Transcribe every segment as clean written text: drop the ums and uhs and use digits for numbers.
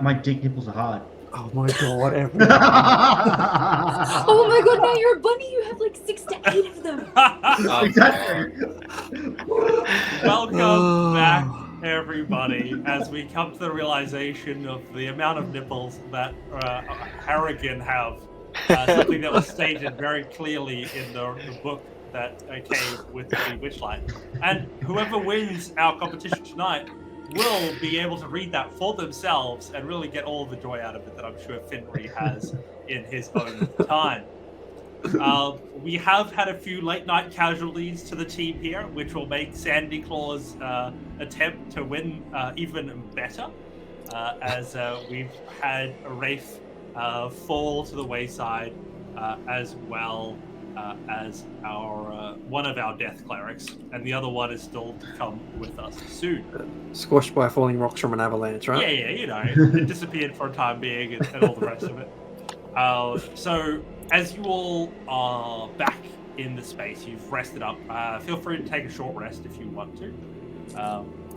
My dick nipples are hard. Oh my god, everyone. Oh my god, now you're a bunny. You have like 6 to 8 of them. Exactly. Welcome back, everybody, as we come to the realization of the amount of nipples that Harrigan have. Something that was stated very clearly in the book that came with the Witchlight. And whoever wins our competition tonight will be able to read that for themselves and really get all the joy out of it that I'm sure Finry has in his own time. We have had a few late night casualties to the team here, which will make Sandy Claw's attempt to win even better, as we've had a Wraith fall to the wayside, as well as our one of our death clerics, and the other one is still to come with us soon. Squashed by falling rocks from an avalanche, right? Yeah, you know, it disappeared for a time being and all the rest of it. So, as you all are back in the space, you've rested up, feel free to take a short rest if you want to.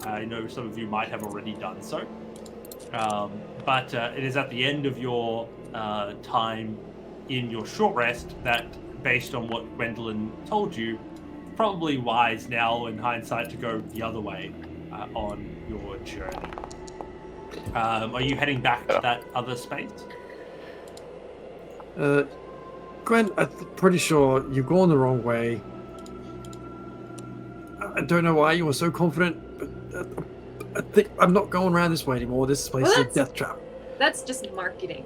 I know some of you might have already done so. But it is at the end of your time in your short rest that, based on what Gwendolyn told you, probably wise now in hindsight to go the other way on your journey. Are you heading back to that other space? Gwen, I'm pretty sure you've gone the wrong way. I don't know why you were so confident, but I think I'm not going around this way anymore. This place is a death trap. That's just marketing.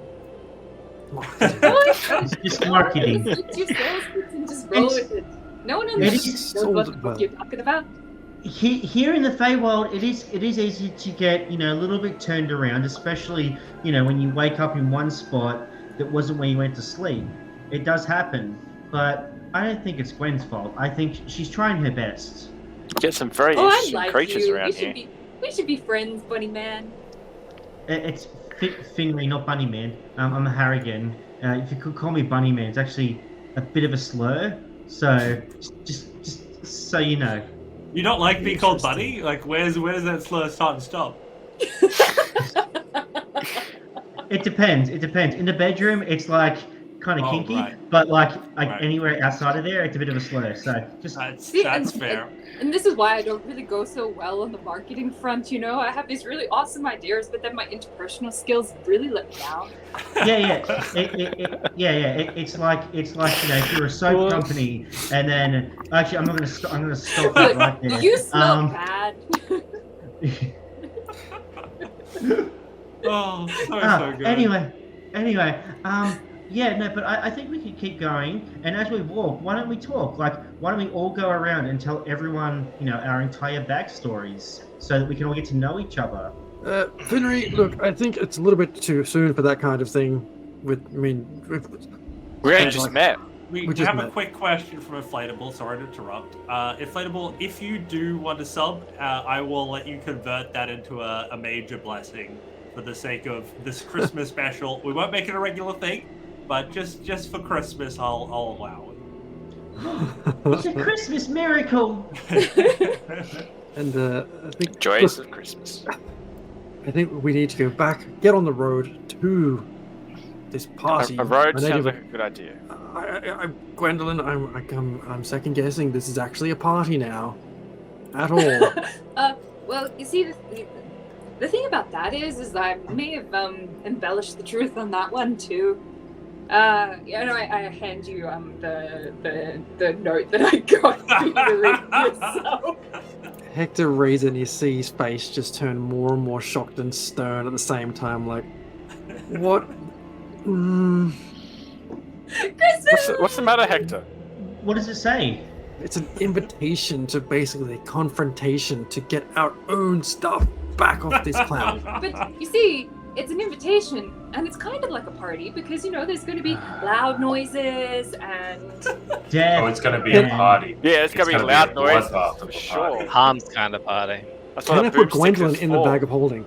It's just marketing. It's your sales pitch and just roll with it. No one knows what you're talking about. Here in the Feywild, it is easy to get, a little bit turned around, especially, when you wake up in one spot that wasn't where you went to sleep. It does happen, but I don't think it's Gwen's fault. I think she's trying her best. Get some very interesting creatures around here. We should be friends, Bunny Man. It's Finley, not Bunny Man. I'm a Harrigan. If you could call me Bunny Man, it's actually a bit of a slur. So just so you know. You don't like being called Bunny? Like, where does that slur start and stop? It depends. In the bedroom, it's like kind of kinky, right. but like anywhere outside of there, it's a bit of a slur. So just that's fair. And this is why I don't really go so well on the marketing front. I have these really awesome ideas, but then my interpersonal skills really let me down. It's like if you're a soap company, and then actually I'm gonna stop that right there. You smell bad. Oh, so good. Anyway, but I think we could keep going. And as we walk, why don't we talk? Like, why don't we all go around and tell everyone, our entire backstories, so that we can all get to know each other. Finry, look, I think it's a little bit too soon for that kind of thing. We only just met. We have a quick question from Inflatable. Sorry to interrupt. Inflatable, if you do want to sub, I will let you convert that into a major blessing for the sake of this Christmas special. We won't make it a regular thing, but just for Christmas, I'll allow it. It's a Christmas miracle. And I think joys of Christmas. I think we need to go back, get on the road to this party. A road sounds like a good idea. Gwendolyn, I'm second guessing this is actually a party now. At all. Well, you see, The thing about that is I may have embellished the truth on that one too. I hand you the note that I got for you to read yourself. Hector reads it and you see his face just turn more and more shocked and stern at the same time, like, what? What's the matter, Hector? What does it say? It's an invitation to basically confrontation to get our own stuff back off this clown. But you see, it's an invitation, and it's kind of like a party because there's going to be loud noises and. Death. Oh, it's going to be a party. Yeah, it's going to be loud noises bloodbath for of a sure. party. Harm's kind of party. That's Can what I a put boomstick Gwendolyn is in the for. bag of holding?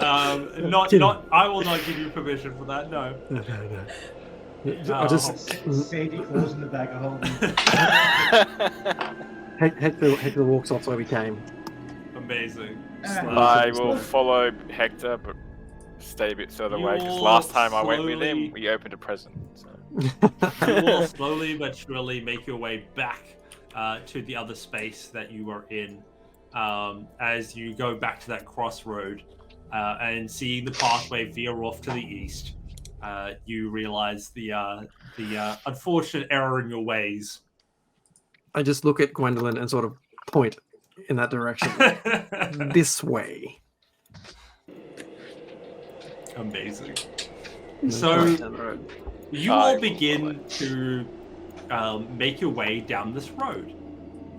I will not give you permission for that. No. No. I just Sandy Claws in the bag of holding. Hector walks off where we came. Amazing. I will follow Hector, but stay a bit further away because last time I went with him, we opened a present. So. You will slowly but surely make your way back to the other space that you were in as you go back to that crossroad and seeing the pathway veer off to the east. You realize the unfortunate error in your ways. I just look at Gwendolyn and sort of point in that direction. This way. Amazing. So you all begin to make your way down this road.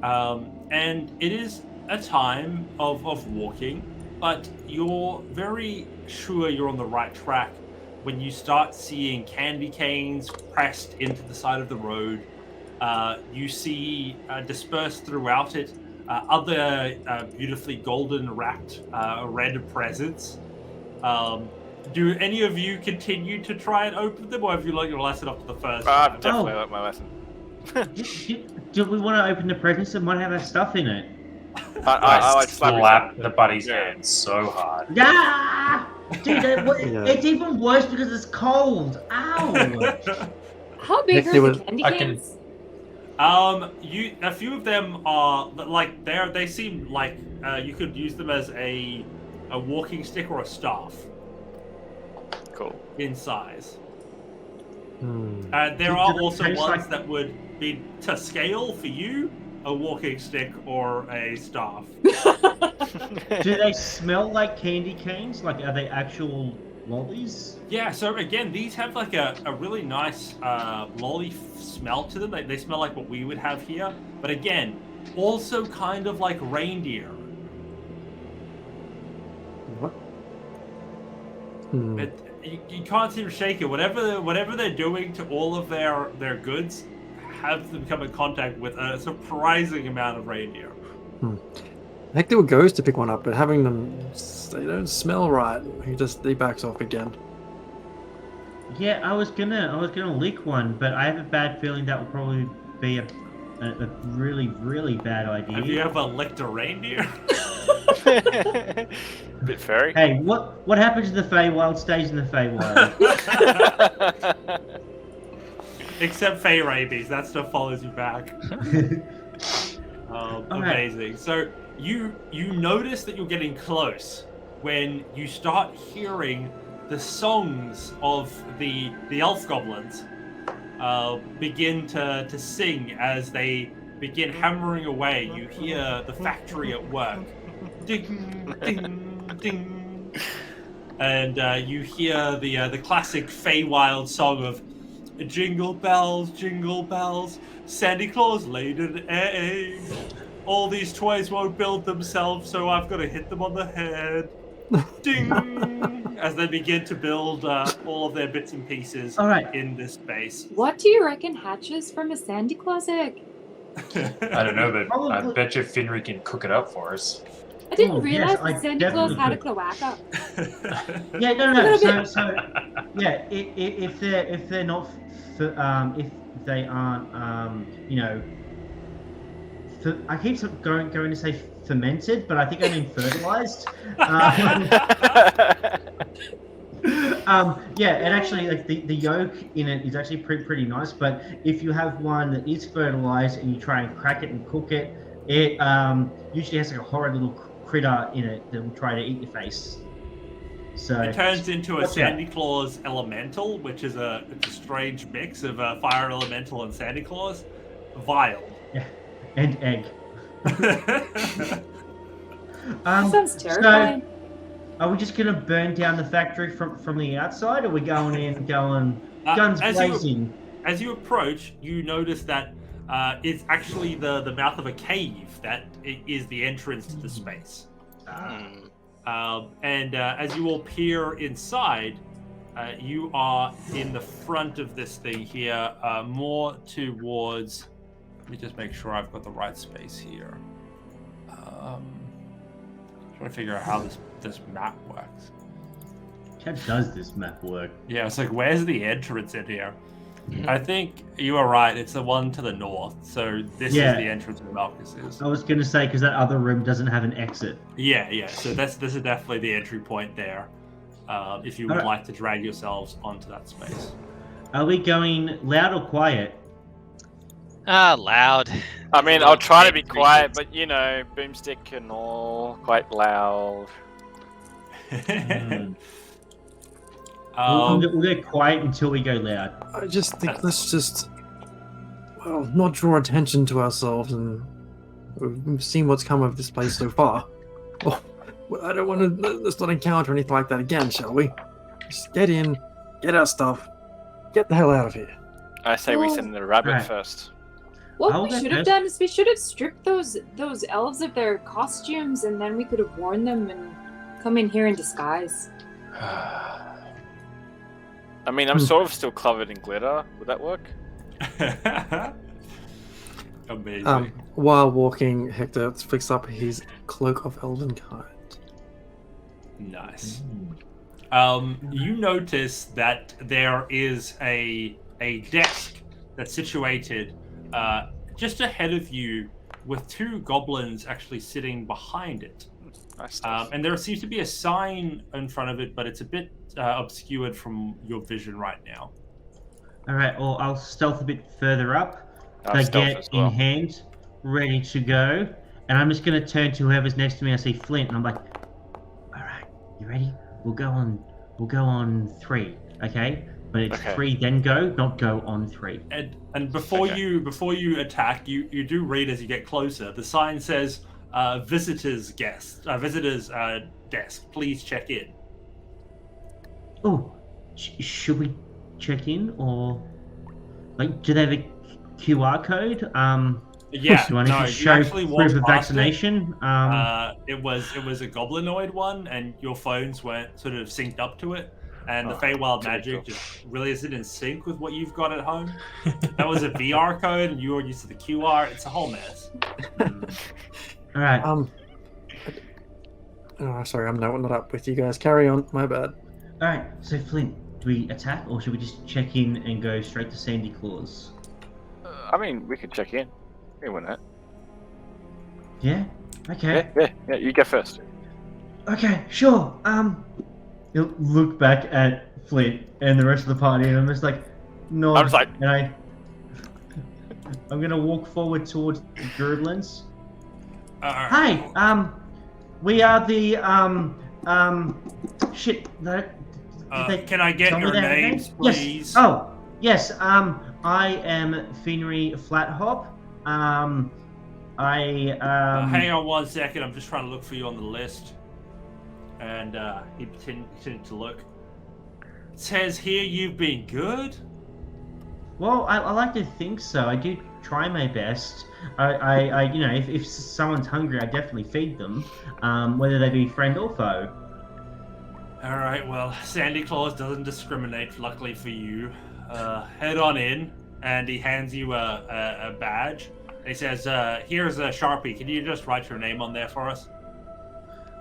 And it is a time of walking, but you're very sure you're on the right track when you start seeing candy canes pressed into the side of the road. You see dispersed throughout it other beautifully golden wrapped red presents. Do any of you continue to try and open them, or have you learned your lesson up to the first time? I've definitely learnt my lesson. Do we want to open the presents that might have our stuff in it? I like slap the buddy's hand so hard. Yeah! Dude, it's even worse because it's cold. Ow! How big are the candy canes? A few of them are like they seem like you could use them as a walking stick or a staff. Cool. In size. There are also ones that would be to scale for you, a walking stick or a staff. Do they smell like candy canes? Like, are they actual lollies? Yeah, so again, these have like a really nice lolly smell to them. They smell like what we would have here. But again, also kind of like reindeer. What? You can't seem to shake it. Whatever they're doing to all of their goods, have them come in contact with a surprising amount of reindeer. Hector goes to pick one up, but having them, they don't smell right. He backs off again. Yeah, I was gonna lick one, but I have a bad feeling that will probably be a really, really bad idea. Have you ever licked a reindeer? Bit furry. Hey, what happens in the Feywild stays in the Feywild. Except Fey rabies, that stuff follows you back. Amazing. So you notice that you're getting close when you start hearing the songs of the elf goblins begin to sing as they begin hammering away. You hear the factory at work. Ding, ding, ding. And you hear the classic Feywild song of jingle bells, Santa Claus laid an egg. All these toys won't build themselves, so I've got to hit them on the head. Ding! As they begin to build all of their bits and pieces in this space. What do you reckon hatches from a Santa Claus egg? I don't know, but I bet you Finry can cook it up for us. I didn't realize that Santa Claus had a cloaca. Yeah, no. So yeah, if they're not, if they aren't, I keep going to say fermented, but I think I mean fertilized. Yeah, and actually, like the yolk in it is actually pretty nice. But if you have one that is fertilized and you try and crack it and cook it, it usually has like a horrid little critter in it that will try to eat your face. So it turns into a watch out. Sandy Claus elemental, which is it's a strange mix of fire elemental and Sandy Claus. Vile. Yeah, and egg. That sounds terrifying. So, are we just gonna burn down the factory from the outside, or are we going in, guns blazing? As you approach, you notice that it's actually the mouth of a cave that is the entrance to the space. And as you all peer inside, you are in the front of this thing here, more towards. Let me just make sure I've got the right space here. Trying to figure out how this map works. How does this map work? Yeah, it's like, where's the entrance in here? I think you are right. It's the one to the north. So this is the entrance where Malchus is. I was going to say, because that other room doesn't have an exit. Yeah. So this is definitely the entry point there. If you would like to drag yourselves onto that space. Are we going loud or quiet? Loud. I mean, I'll try to be quiet, but you know, boomstick and all, quite loud. We'll go quiet until we go loud. I just think let's just, not draw attention to ourselves, and we've seen what's come of this place so far. I don't want to. Let's not encounter anything like that again, shall we? Just get in, get our stuff, get the hell out of here. I say we send the rabbit first. What we should have done is we should have stripped those elves of their costumes, and then we could have worn them and come in here in disguise. I mean, I'm sort of still covered in glitter. Would that work? Amazing. While walking, Hector picks up his cloak of elven kind. Nice. You notice that there is a desk that's situated just ahead of you, with two goblins actually sitting behind it. Nice. And there seems to be a sign in front of it, but it's a bit obscured from your vision right now. All right, well, I'll stealth a bit further up. I'll stealth Baguette as well. in hand, ready to go. And I'm just going to turn to whoever's next to me. I see Flint, and I'm like, all right, you ready? We'll go on 3, okay? But it's 3, then go, not go on 3. And before you attack, you do read as you get closer. The sign says, "Visitors desk. Please check in." Oh, should we check in, or like, do they have a QR code? Yeah. Do I need to show proof of vaccination? It was a goblinoid one, and your phones weren't sort of synced up to it. And the Feywild magic just really isn't in sync with what you've got at home. That was a VR code, and you were used to the QR. It's a whole mess. All right. Sorry, I'm not up with you guys. Carry on. My bad. All right. So Flint, do we attack, or should we just check in and go straight to Sandy Claus? I mean, we could check in. We win that. Yeah. Okay. Yeah. You go first. Okay. Sure. You'll look back at Flint and the rest of the party, and I'm just like, no. I'm just like, and I'm gonna walk forward towards the Gurblins. Hi. We are the shit. Can I get your names, please? Yes. Oh, yes. I am Fenry Flathop. Hang on 1 second. I'm just trying to look for you on the list. And he continued to look. It says here you've been good. Well, I like to think so. I do try my best. I you know, if someone's hungry, I definitely feed them, whether they be friend or foe. All right. Well, Sandy Claus doesn't discriminate. Luckily for you, head on in, and he hands you a badge. And he says, "Here's a Sharpie. Can you just write your name on there for us?"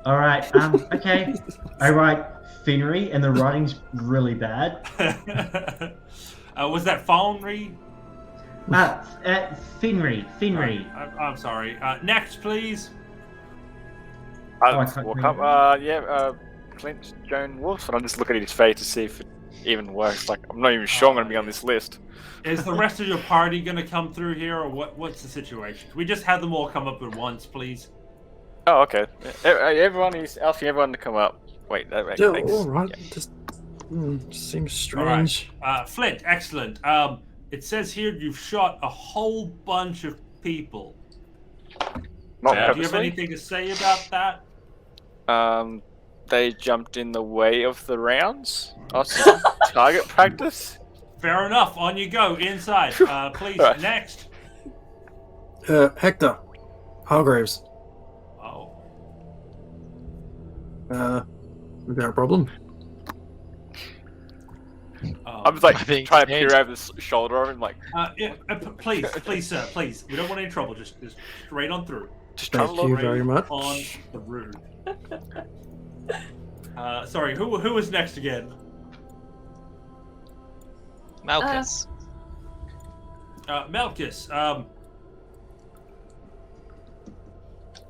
All right. Okay. I write Fenry, and the writing's really bad. Was that Fenry? Fenry. I'm sorry. Next, please. I'll walk up. Clint Joan Wolf, and I'll just look at his face to see if even worse. Like, I'm not even sure I'm going to be on this list. Is the rest of your party going to come through here, or what's the situation? Can we just have them all come up at once, please? Oh, okay. Everyone is asking everyone to come up. Wait, that makes Yeah, sense. all right. Yeah. Just seems strange. Flint, excellent. It says here you've shot a whole bunch of people. Not Do you have purposely. anything to say about that? They jumped in the way of the rounds. Target practice. Fair enough. On you go. Inside. Please. Right. Next. Hector, Hargraves. Oh. Is there a problem? I'm just like trying to peer over the shoulder of him, like. Please, sir. Please. We don't want any trouble. Just straight on through. Just trying to Thank you look. very much. On the road. Sorry. Who was next again? Malchus. Malchus.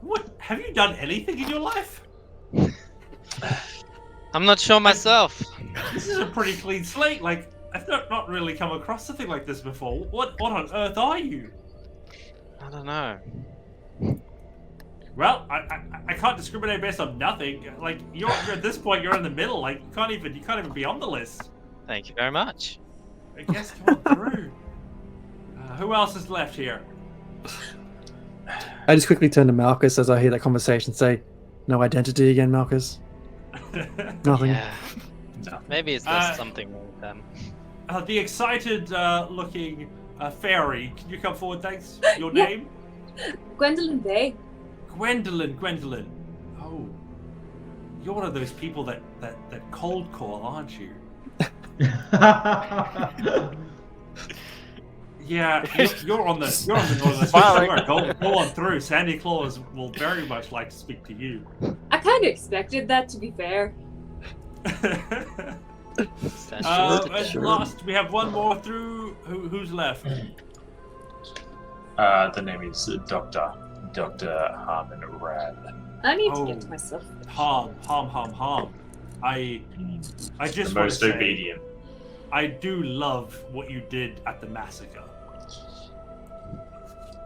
What? Have you done anything in your life? I'm not sure myself. This is a pretty clean slate. Like, I've not really come across something like this before. What on earth are you? I don't know. Well, I can't discriminate based on nothing. Like, you're at this point, you're in the middle. Like, you can't even be on the list. Thank you very much. I guess come on through. Who else is left here? I just quickly turn to Malchus as I hear that conversation. Say, "No identity again, Malchus. Nothing." Yeah. No. Maybe it's there's something wrong with them. The excited looking fairy. Can you come forward, thanks? Your Yeah. name? Gwendolyn Bay. Gwendolyn. Oh. You're one of those people that cold call, aren't you? Yeah, you're on the northern list. Go on through. Sandy Claws will very much like to speak to you. I kind of expected that, to be fair. At last, we have one more through. Who's left? The name is Dr. Harmon Rad. I need to get to myself. Harm. I just The want to most say, obedient. I do love what you did at the massacre.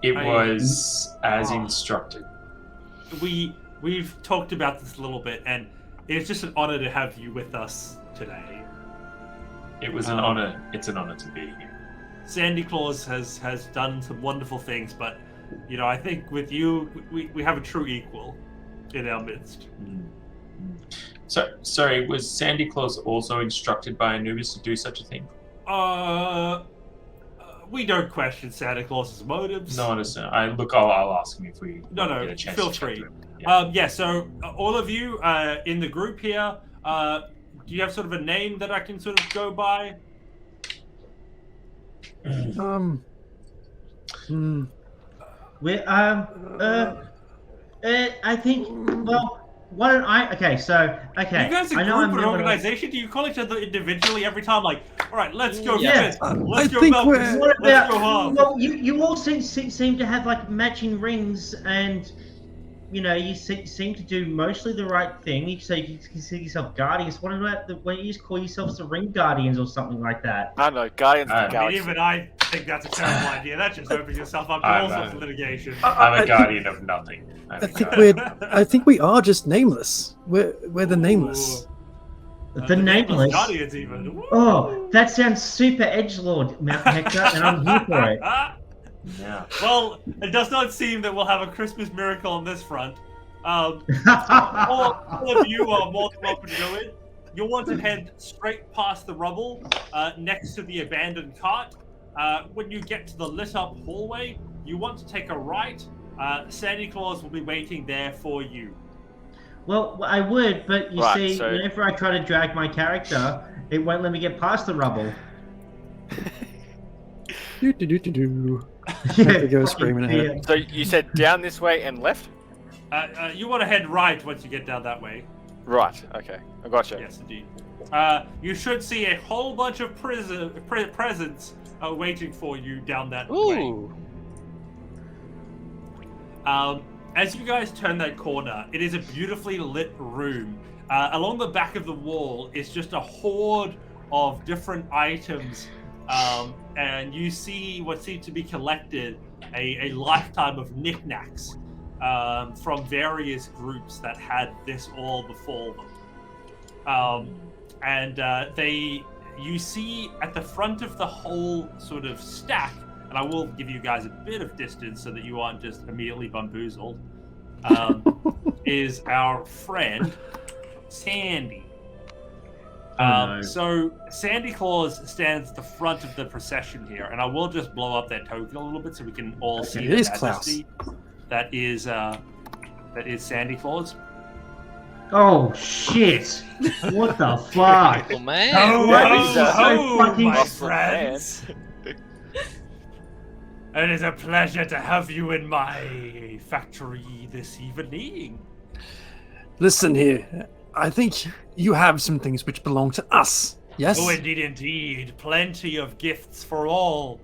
It was as instructed. We've talked about this a little bit, and it's just an honor to have you with us today. It was an honor. It's an honor to be here. Sandy Claus has done some wonderful things, but I think with you, we have a true equal in our midst. So, sorry, was Sandy Claus also instructed by Anubis to do such a thing? We don't question Santa Claus's motives. No, understand. I'll ask him if we No, get a chance feel to chat free. to him. Yeah. So all of you in the group here, do you have sort of a name that I can sort of go by? I think. Well, why don't I? Okay. You guys are I a know group I'm or an never- organization? Do you call each other individually every time? Like, all right, let's go. Yeah. Finn. I Let's go. think Malchus. we're- Let's go Harm. Well, you all seem to have like matching rings, and you seem to do mostly the right thing. You say you consider yourself guardians. What about when you just call yourselves the Ring Guardians or something like that? I don't know, Guardians of the I mean, Galaxy. even I think that's a terrible idea. That just opens yourself up to all sorts of litigation. I'm a guardian of nothing. I think we are just nameless. We're the nameless. The nameless. Guardians, even. Woo! Oh, that sounds super edgelord, Mount Hector, and I'm here for it. Yeah. Well, it does not seem that we'll have a Christmas miracle on this front. All of you are more than welcome to go in. You'll want to head straight past the rubble next to the abandoned cart. When you get to the lit up hallway, you want to take a right. Sandy Claus will be waiting there for you. Well, I would, but you Right, see, so- whenever I try to drag my character, it won't let me get past the rubble. Do. Hector goes screaming ahead. So you said down this way and left? You want to head right once you get down that way. Right, okay. I gotcha. Yes, indeed. You should see a whole bunch of presents waiting for you down that way. Ooh. As you guys turn that corner, it is a beautifully lit room. Along the back of the wall is just a horde of different items, and you see what seem to be collected a lifetime of knickknacks from various groups that had this all befall them. You see at the front of the whole sort of stack, and I will give you guys a bit of distance so that you aren't just immediately bamboozled, is our friend Sandy. No. So Sandy Claws stands at the front of the procession here, and I will just blow up that token a little bit so we can all see It the is majesty that is Sandy Claws. Oh shit! What the fuck? Oh man. Ho, That is so fucking- my Muscle friends! It is a pleasure to have you in my factory this evening. Listen here. I think you have some things which belong to us. Yes? Oh, indeed, indeed. Plenty of gifts for all.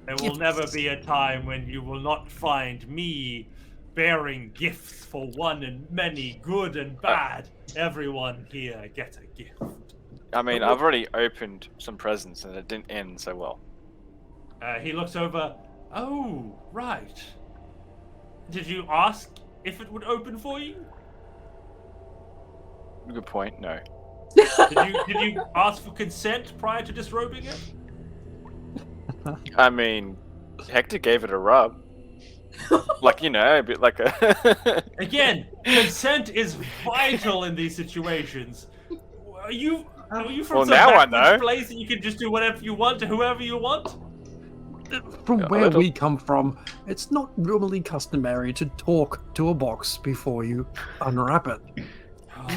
There will never be a time when you will not find me bearing gifts for one and many, good and bad. Everyone here gets a gift. I mean, I've already opened some presents and it didn't end so well. He looks over. Oh, right. Did you ask if it would open for you? Good point. No. Did you ask for consent prior to disrobing it? I mean, Hector gave it a rub. Like, you know, a bit like a. Again, consent is vital in these situations. Are you from Well, some now I backwards know. place that you can just do whatever you want to whoever you want? From Yeah, where little- we come from, it's not normally customary to talk to a box before you unwrap it.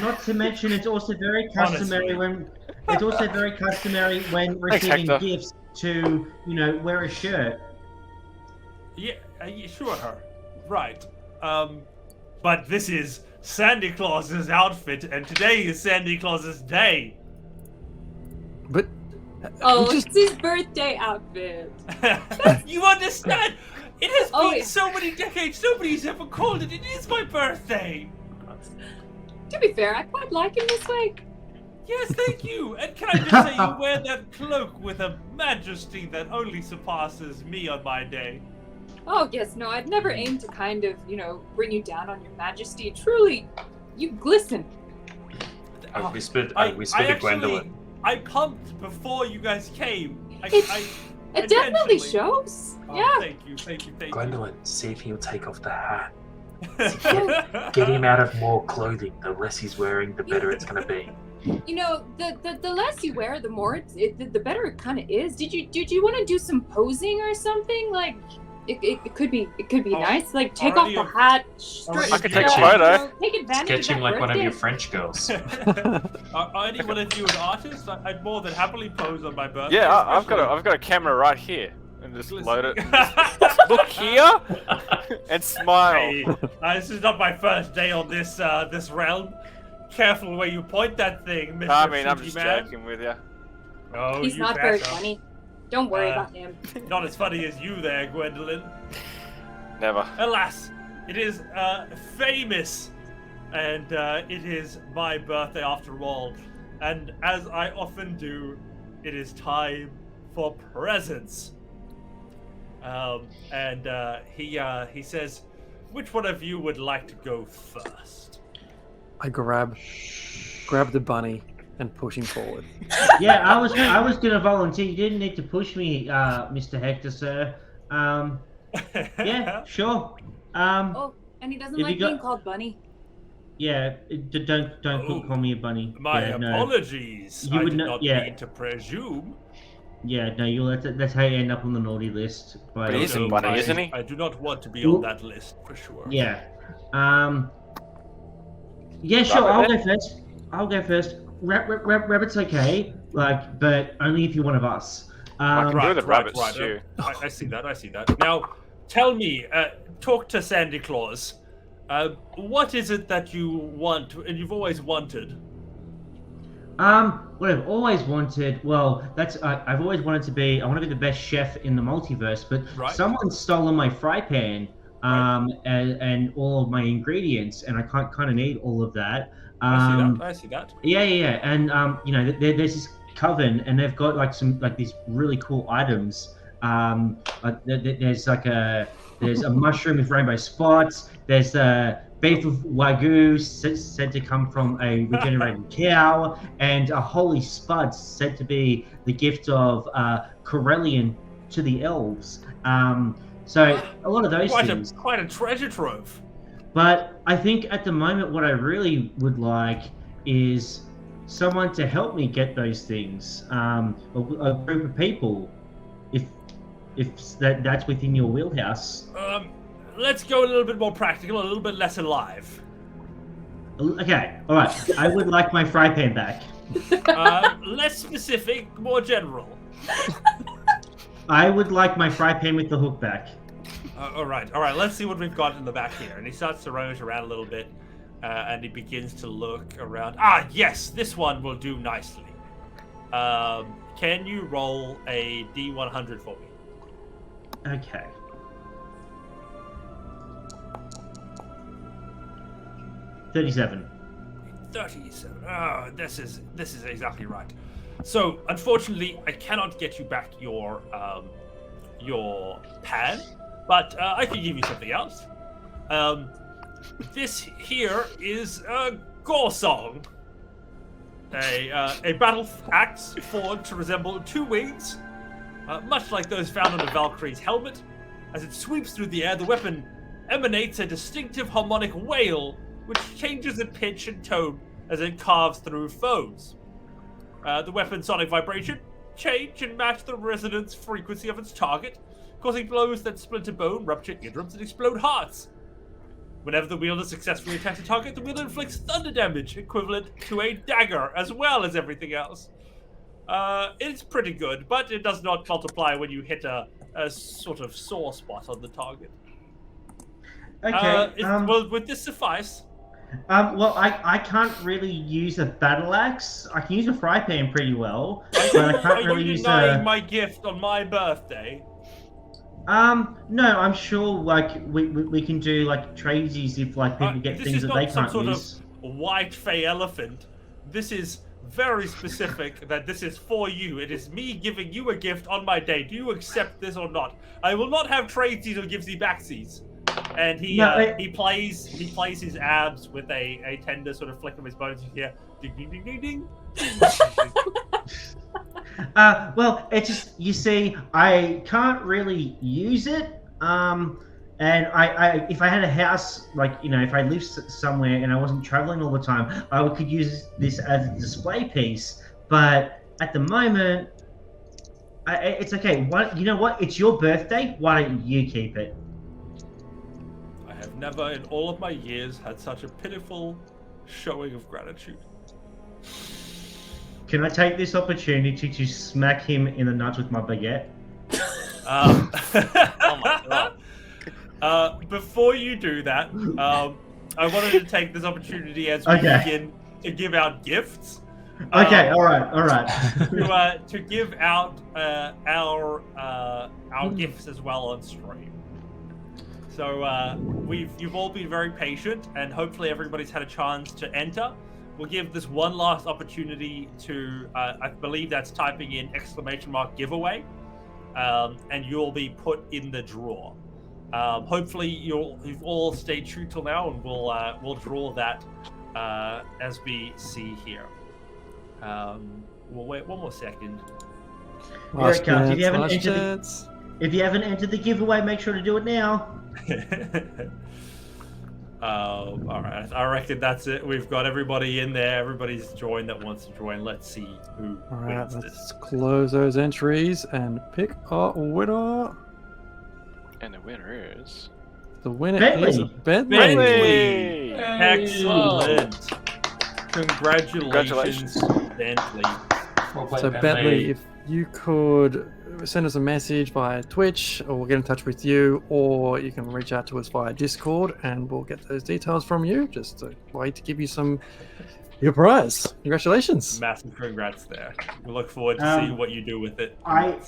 Not to mention, it's also very customary when receiving Hector. gifts to, wear a shirt. Yeah, sure. Right. But this is Sandy Claus's outfit, and today is Sandy Claus's day. But Oh, just it's his birthday outfit. You understand? It has Oh, been yeah. so many decades. Nobody's ever called it. It is my birthday. To be fair, I quite like him this way. Yes, thank you. And can I just say, you wear that cloak with a majesty that only surpasses me on my day. Oh, yes, no, I'd never aimed to kind of, bring you down on your majesty. Truly, you glisten. I Oh, whispered I to actually- Gwendolyn. I pumped before you guys came. It definitely intentionally. shows. Oh, Yeah. Thank you. Gwendolyn, see if he'll take off the hat. Get Get him out of more clothing. The less he's wearing, the better it's going to be. The less you wear, the more the better it kind of is. Did you want to do some posing or something? Like, it could be Oh, nice. Like, take off already the a- hat. already I could a- take a you know, photo. Take advantage Sketch of him that like one of your birthday. French girls. Are any one of you an artist? I'd more than happily pose on my birthday. Yeah, I've got especially- a camera right here, and just load it. Listen- Look here and smile. Hey, this is not my first day on this this realm. Careful where you point that thing, Mr. I mean, I'm Fruity just Man. joking with you. Oh, He's you not very betcha. funny. Don't worry Uh, about him. Not as funny as you there, Gwendolyn. Never. Alas, it is famous, and it is my birthday after all. And as I often do, it is time for presents. He says, "Which one of you would like to go first?" I grab the bunny and push him forward. Yeah, I was gonna volunteer. You didn't need to push me, Mr. Hector, sir. Yeah, sure. Oh, and he doesn't if like you got- being called Bunny. Yeah, don't Oh, call me a bunny. My Yeah, no. apologies. You I would did not- not yeah. mean to presume. Yeah, no, that's how you end up on the naughty list. But he is a No, bunny, I- isn't he? I do not want to be Ooh. on that list for sure. Yeah. Yeah, sure. Rabbit. I'll go first. Rabbit's okay, but only if you're one of us. I can do the rabbit right. stew. I see that. Now, tell me, talk to Sandy Claus. What is it that you want, and you've always wanted? What I've always wanted, well, I've always wanted to be. I want to be the best chef in the multiverse, but Right. someone's stolen my fry pan, and all of my ingredients, and I kind of need all of that. I see that. Yeah, and there's this coven, and they've got like some like these really cool items. There's a mushroom with rainbow spots. There's a beef of wagyu said to come from a regenerated cow, and a holy spud said to be the gift of Corellian to the elves. So a lot of those things. Quite a treasure trove. But I think at the moment, what I really would like is someone to help me get those things. A group of people, if that's within your wheelhouse. Let's go a little bit more practical, a little bit less alive. Okay, all right. I would like my fry pan back. Less specific, more general. I would like my fry pan with the hook back. All right. Let's see what we've got in the back here. And he starts to rummage around a little bit, and he begins to look around. Ah, yes, this one will do nicely. Can you roll a D100 for me? Okay. $37. 37. Oh, this is exactly right. So, unfortunately, I cannot get you back your pan, but I can give you something else. This here is a gore song, a battle axe forged to resemble two wings, much like those found on a Valkyrie's helmet. As it sweeps through the air, the weapon emanates a distinctive harmonic wail, which changes in pitch and tone as it carves through foes. The weapon's sonic vibration change and match the resonance frequency of its target, causing blows that splinter bone, rupture eardrums, and explode hearts. Whenever the wielder successfully attacks a target, the wielder inflicts thunder damage, equivalent to a dagger, as well as everything else. It's pretty good, but it does not multiply when you hit a sort of sore spot on the target. Okay. Would this suffice? Well, I can't really use a battle axe. I can use a fry pan pretty well, but I can't really use denying my gift on my birthday? No, I'm sure like we can do like tradesies if like people get things that they can't use. This is not some sort of white fey elephant. This is very specific that this is for you. It is me giving you a gift on my day. Do you accept this or not? I will not have tradesies or givesy backsies. And he plays his abs with a tender sort of flick of his bones. You hear ding ding ding ding ding. Well, it's just, you see, I can't really use it. And I if I had a house, like, you know, if I lived somewhere and I wasn't traveling all the time, I could use this as a display piece. But at the moment, it's okay. You know what? It's your birthday. Why don't you keep it? I have never in all of my years had such a pitiful showing of gratitude. Can I take this opportunity to smack him in the nuts with my baguette? Oh my god. Before you do that, I wanted to take this opportunity as we begin to give out gifts. Okay, all right. To give out our gifts as well on stream. So you've all been very patient, and hopefully everybody's had a chance to enter. We'll give this one last opportunity to, I believe that's typing in !giveaway, and you'll be put in the draw. Hopefully you've all stayed true till now, and we'll draw that as we see here. We'll wait one more second. If you haven't entered the giveaway, make sure to do it now. All right, I reckon that's it. We've got everybody in there. Everybody's joined that wants to join. Let's see who wins let's this. Close those entries and pick our winner. And the winner is... The winner Bentley. is Bentley. Bentley! Excellent. Congratulations, Bentley. Well played, So Bentley, if you could send us a message via Twitch, or we'll get in touch with you, or you can reach out to us via Discord, and we'll get those details from you. Just a way to give you your prize. Congratulations! Massive congrats there. We look forward to see what you do with it. I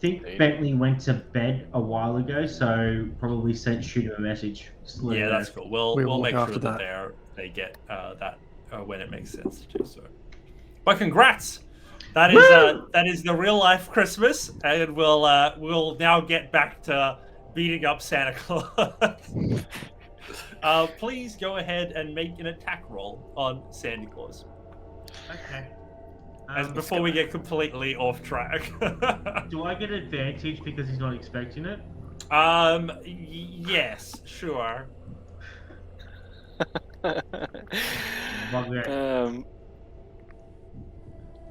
think Bentley went to bed a while ago, so probably shoot him a message. Yeah, that's cool. We'll make sure that they get that when it makes sense to do so. But congrats! That is the real life Christmas, and we'll now get back to beating up Santa Claus. Please go ahead and make an attack roll on Santa Claus. Okay. As before we get completely off track. Do I get advantage because he's not expecting it? Yes, sure.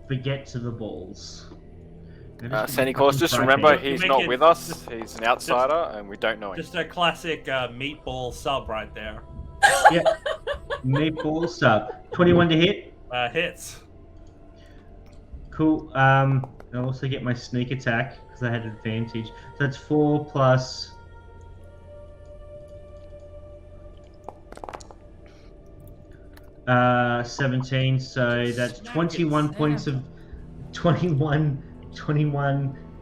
Forget to the balls. Santa Claus, just remember he's Make not it- with us. He's an outsider, and we don't know him. Just a classic meatball sub right there. Yeah. Meatball sub. 21 to hit. Hits. Cool. I'll also get my sneak attack because I had advantage. So that's 4 plus. Uh, 17. So that's 21 points of 21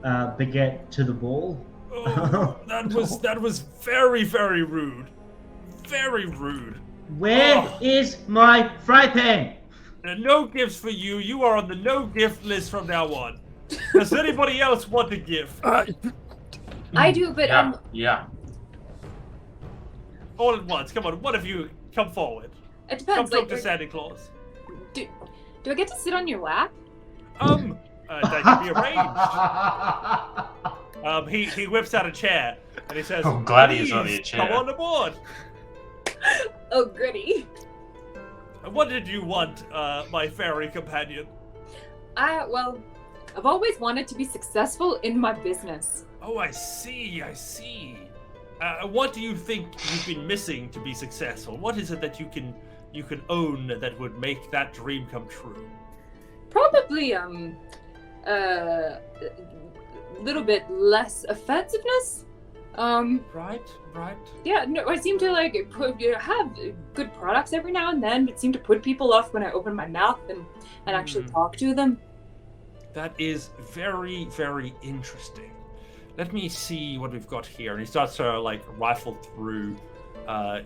baguette to the ball. Oh, that was very, very rude. Very rude. Where is my fry pan? No gifts for you. You are on the no gift list from now on. Does anybody else want a gift? I do, but Yeah. All at once. Come on, one of you come forward. it Come depends. talk Like, to Santa Claus. do I get to sit on your lap? That can be arranged. He whips out a chair and he says, I'm glad he is on "Please, the chair." come on aboard. Oh, goody. What did you want, my fairy companion? Well, I've always wanted to be successful in my business. Oh, I see. What do you think you've been missing to be successful? What is it that you can own that would make that dream come true? Probably, little bit less offensiveness. Right. Yeah, no, I seem to have good products every now and then, but seem to put people off when I open my mouth and actually talk to them. That is very, very interesting. Let me see what we've got here. And he starts to rifle through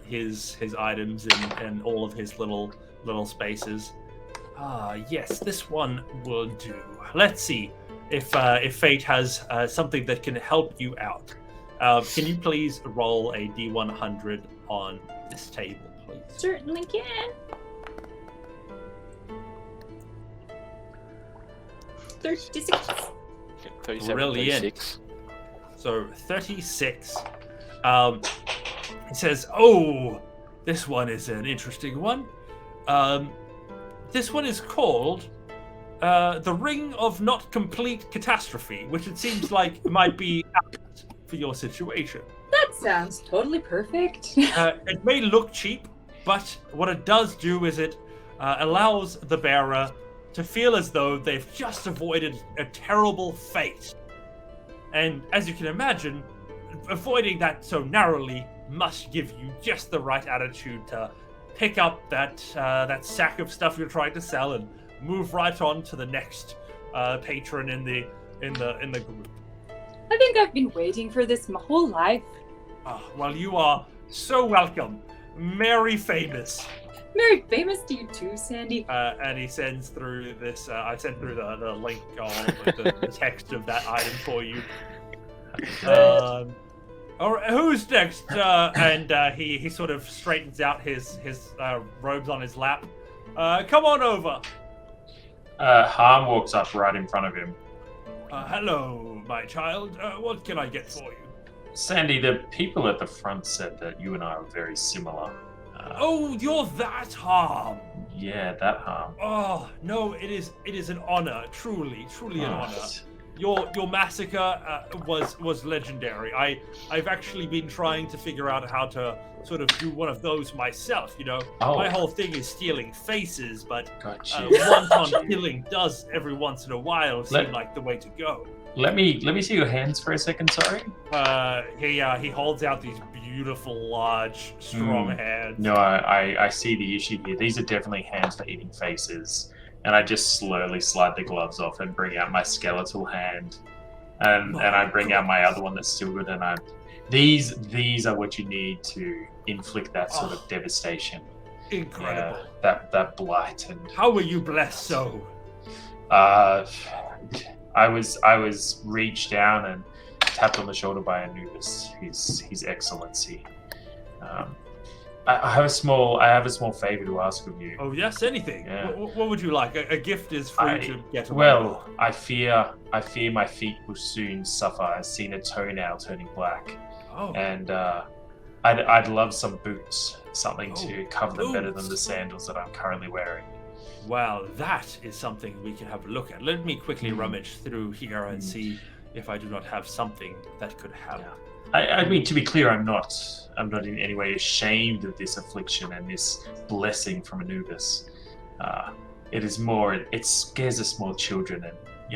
his items and all of his little spaces. Yes, this one will do. Let's see if Fate has something that can help you out. Can you please roll a D100 on this table, please? Certainly can. 36. 37, Brilliant. 36. So 36. He says, "Oh, this one is an interesting one. This one is called the Ring of Not Complete Catastrophe, which it seems like might be apt for your situation. That sounds totally perfect. It may look cheap, but what it does do is it allows the bearer to feel as though they've just avoided a terrible fate. And as you can imagine, avoiding that so narrowly must give you just the right attitude to pick up that sack of stuff you're trying to sell and move right on to the next patron in the group." I think I've been waiting for this my whole life. Well, you are so welcome. Merry Feymas. Merry Famous to you too, Sandy. And he sends through this. I sent through the link with the text of that item for you. All right, who's next? And he sort of straightens out his robes on his lap. Come on over. Harm walks up right in front of him. Hello, my child. What can I get for you? Sandy, the people at the front said that you and I are very similar. Oh, you're that Harm. Yeah, that Harm. Oh no, it is an honor, truly an honor. Your massacre was legendary. I've actually been trying to figure out how to sort of do one of those myself. You know, my whole thing is stealing faces, but wanton killing does every once in a while seem like the way to go. Let me see your hands for a second. Sorry. He holds out these beautiful, large, strong hands. No, I see the issue here. These are definitely hands for eating faces. And I just slowly slide the gloves off and bring out my skeletal hand, and I bring out my other one that's still good. And these are what you need to inflict that sort of devastation. Incredible. Yeah, that blight. And how were you blessed so? I was reached down and tapped on the shoulder by Anubis, His Excellency. I have a small favor to ask of you. Oh yes, anything. Yeah. What would you like? A gift is free to get. Well, I fear my feet will soon suffer. I've seen a toenail turning black, and I'd love some boots, something to cover them better than the sandals that I'm currently wearing. Well, that is something we can have a look at. Let me quickly rummage through here and see if I do not have something that could help. Yeah. I mean, to be clear, I'm not in any way ashamed of this affliction and this blessing from Anubis. It scares the small children, and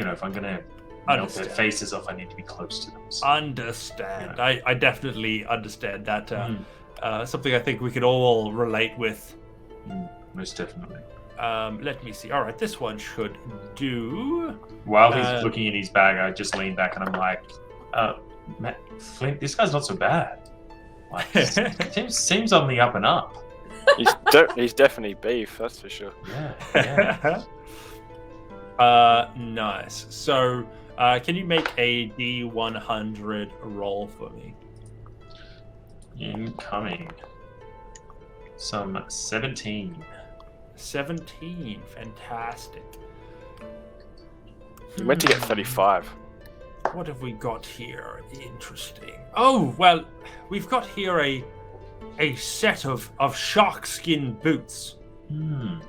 if I'm gonna melt their faces off, I need to be close to them. So, understand. I definitely understand that. Something I think we could all relate with. Most definitely. Let me see. All right, this one should do. While he's looking in his bag, I just lean back and I'm like, Matt, Flint, this guy's not so bad. Like, seems on the up and up. He's definitely beef, that's for sure. Yeah. Nice. So, can you make a D100 roll for me? Incoming. Some 17. 17. Fantastic. You meant to get 35. What have we got here? Interesting. Oh, well, we've got here a set of shark skin boots. Do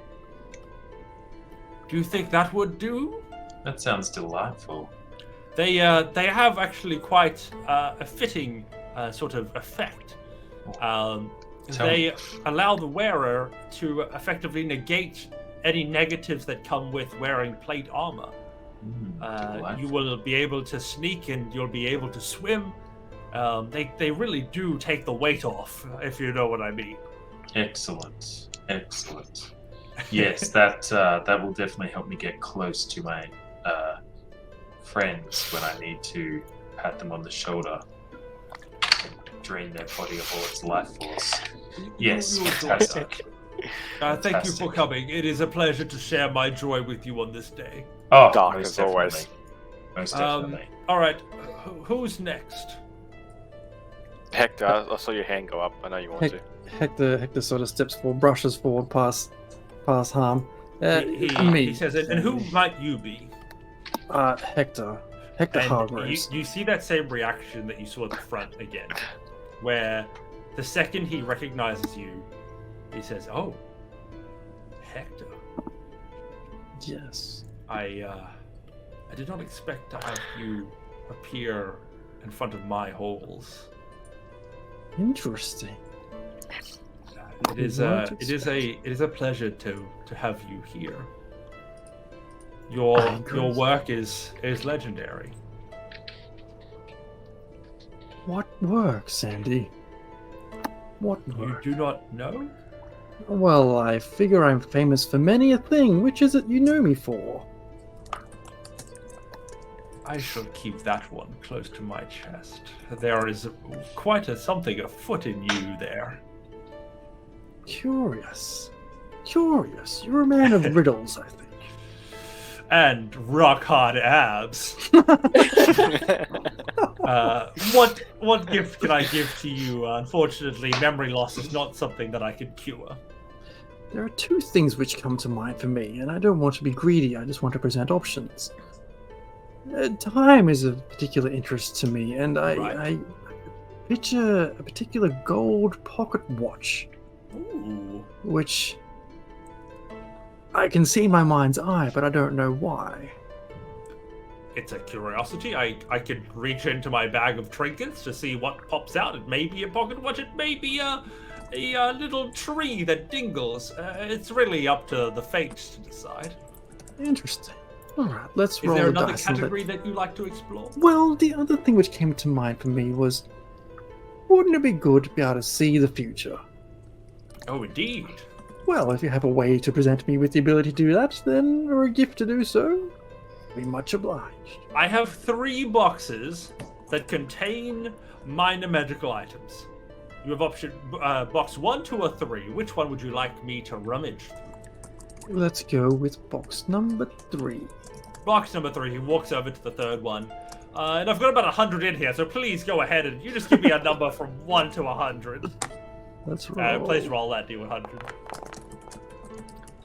you think that would do? That sounds delightful. They have actually quite a fitting sort of effect. They allow the wearer to effectively negate any negatives that come with wearing plate armor. You will be able to sneak and you'll be able to swim. They really do take the weight off, if you know what I mean. Excellent. Yes, that will definitely help me get close to my friends when I need to pat them on the shoulder and drain their body of all its life force. Yes, fantastic. Thank you for coming. It is a pleasure to share my joy with you on this day. Oh, Dark most as definitely. always. Most definitely. All right, who's next? Hector, I saw your hand go up. I know you want to. Hector sort of steps forward, brushes forward past Harm. He says it. And who might you be? Hector Hargreaves. You see that same reaction that you saw at the front again, where the second he recognizes you, he says, "Oh, Hector." Yes. I did not expect to have you appear in front of my halls. Interesting. It is a pleasure to have you here. Your work is legendary. What work, Sandy? What work? You do not know? Well, I figure I'm famous for many a thing. Which is it you know me for? I shall keep that one close to my chest. There is quite something afoot in you there. Curious. You're a man of riddles, I think. And rock hard abs. What gift can I give to you? Unfortunately, memory loss is not something that I can cure. There are two things which come to mind for me, and I don't want to be greedy, I just want to present options. Time is of particular interest to me, and I picture a particular gold pocket watch. Ooh. Which I can see in my mind's eye, but I don't know why. It's a curiosity. I could reach into my bag of trinkets to see what pops out. It may be a pocket watch. It may be a little tree that dingles. It's really up to the fates to decide. Interesting. All right, let's roll the dice. Is there the another dice category that you like to explore? Well, the other thing which came to mind for me was, wouldn't it be good to be able to see the future? Oh, indeed. Well, if you have a way to present me with the ability to do that, then, or a gift to do so, I'd be much obliged. I have 3 boxes that contain minor magical items. You have option box 1, 2, or 3. Which one would you like me to rummage through? Let's go with box number 3. box number 3. He walks over to the third one. And I've got about 100 in here, so please go ahead and you just give me a number from 1 to 100. Let's roll. Please roll that D100.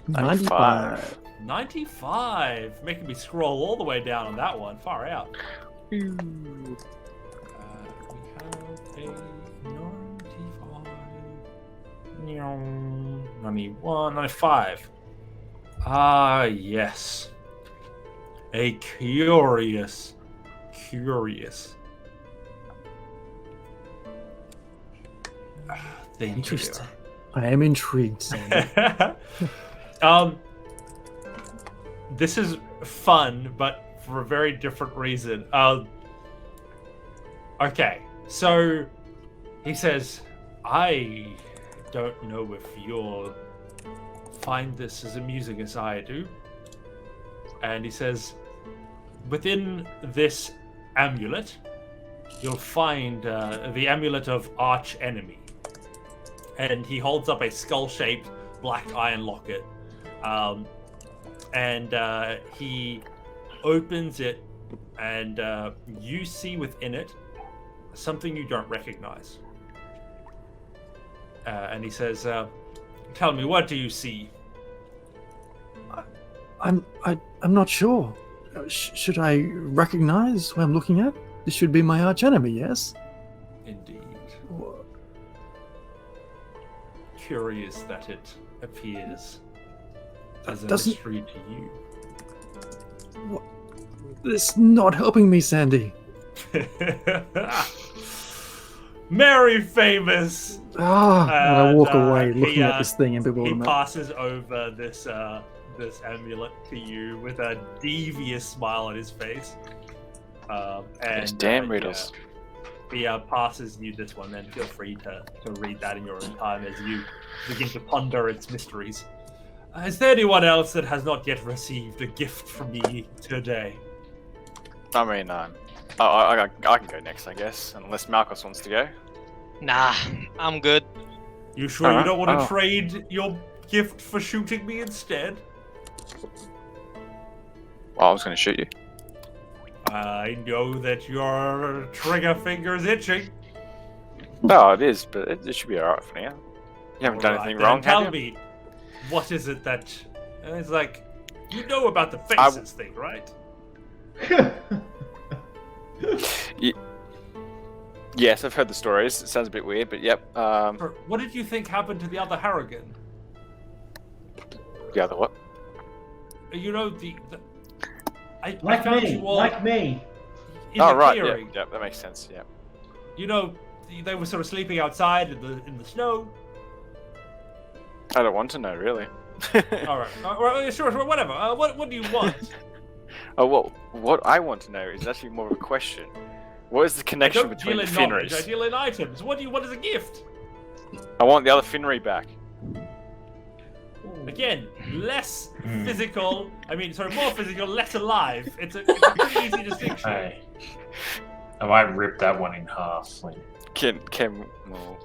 95. 95, making me scroll all the way down on that one. Far out. We have a 95. 91, 95. Ah, yes. A curious. Thank Interesting. I am intrigued, Sandy. you. This is fun, but for a very different reason. Okay, so he says, I don't know if you'll find this as amusing as I do. And he says, within this amulet, you'll find the amulet of arch enemy. And he holds up a skull-shaped black iron locket. And he opens it, and you see within it something you don't recognize. And he says, tell me, what do you see? I'm not sure. Should I recognize who I'm looking at? This should be my arch enemy, yes? Indeed. Curious that it appears as a mystery to you. What? This is not helping me, Sandy. Merry Feymas! And I walk away looking at this thing in He bewilderment. passes over this amulet to you with a devious smile on his face. And damn riddles. He passes you this one, then feel free to read that in your own time as you begin to ponder its mysteries. Is there anyone else that has not yet received a gift from me today? I mean, I can go next, I guess, unless Marcos wants to go. Nah, I'm good. You sure you don't want to trade your gift for shooting me instead? Well, I was going to shoot you. I know that your trigger finger's itching. No, it is, but it should be alright for now. You haven't done anything wrong, Tell have you? me, what is it that... it's like, you know about the faces thing, right? Yes, I've heard the stories. It sounds a bit weird, but yep. What did you think happened to the other Harrigan? The other what? You know, I Like found me, you all like me. in Oh, the right, yeah, clearing. yeah, that makes sense, yeah. You know, they were sort of sleeping outside in the snow. I don't want to know, really. All right, sure, whatever. What do you want? Oh, well, what I want to know is actually more of a question. What is the I connection don't between deal the in knowledge. I Finneries? deal in items. What do you want as a gift? I want the other Finnery back. Again, less physical. I mean, sorry, more physical, less alive. It's a pretty easy distinction. Hey. I might rip that one in half. Like, Well,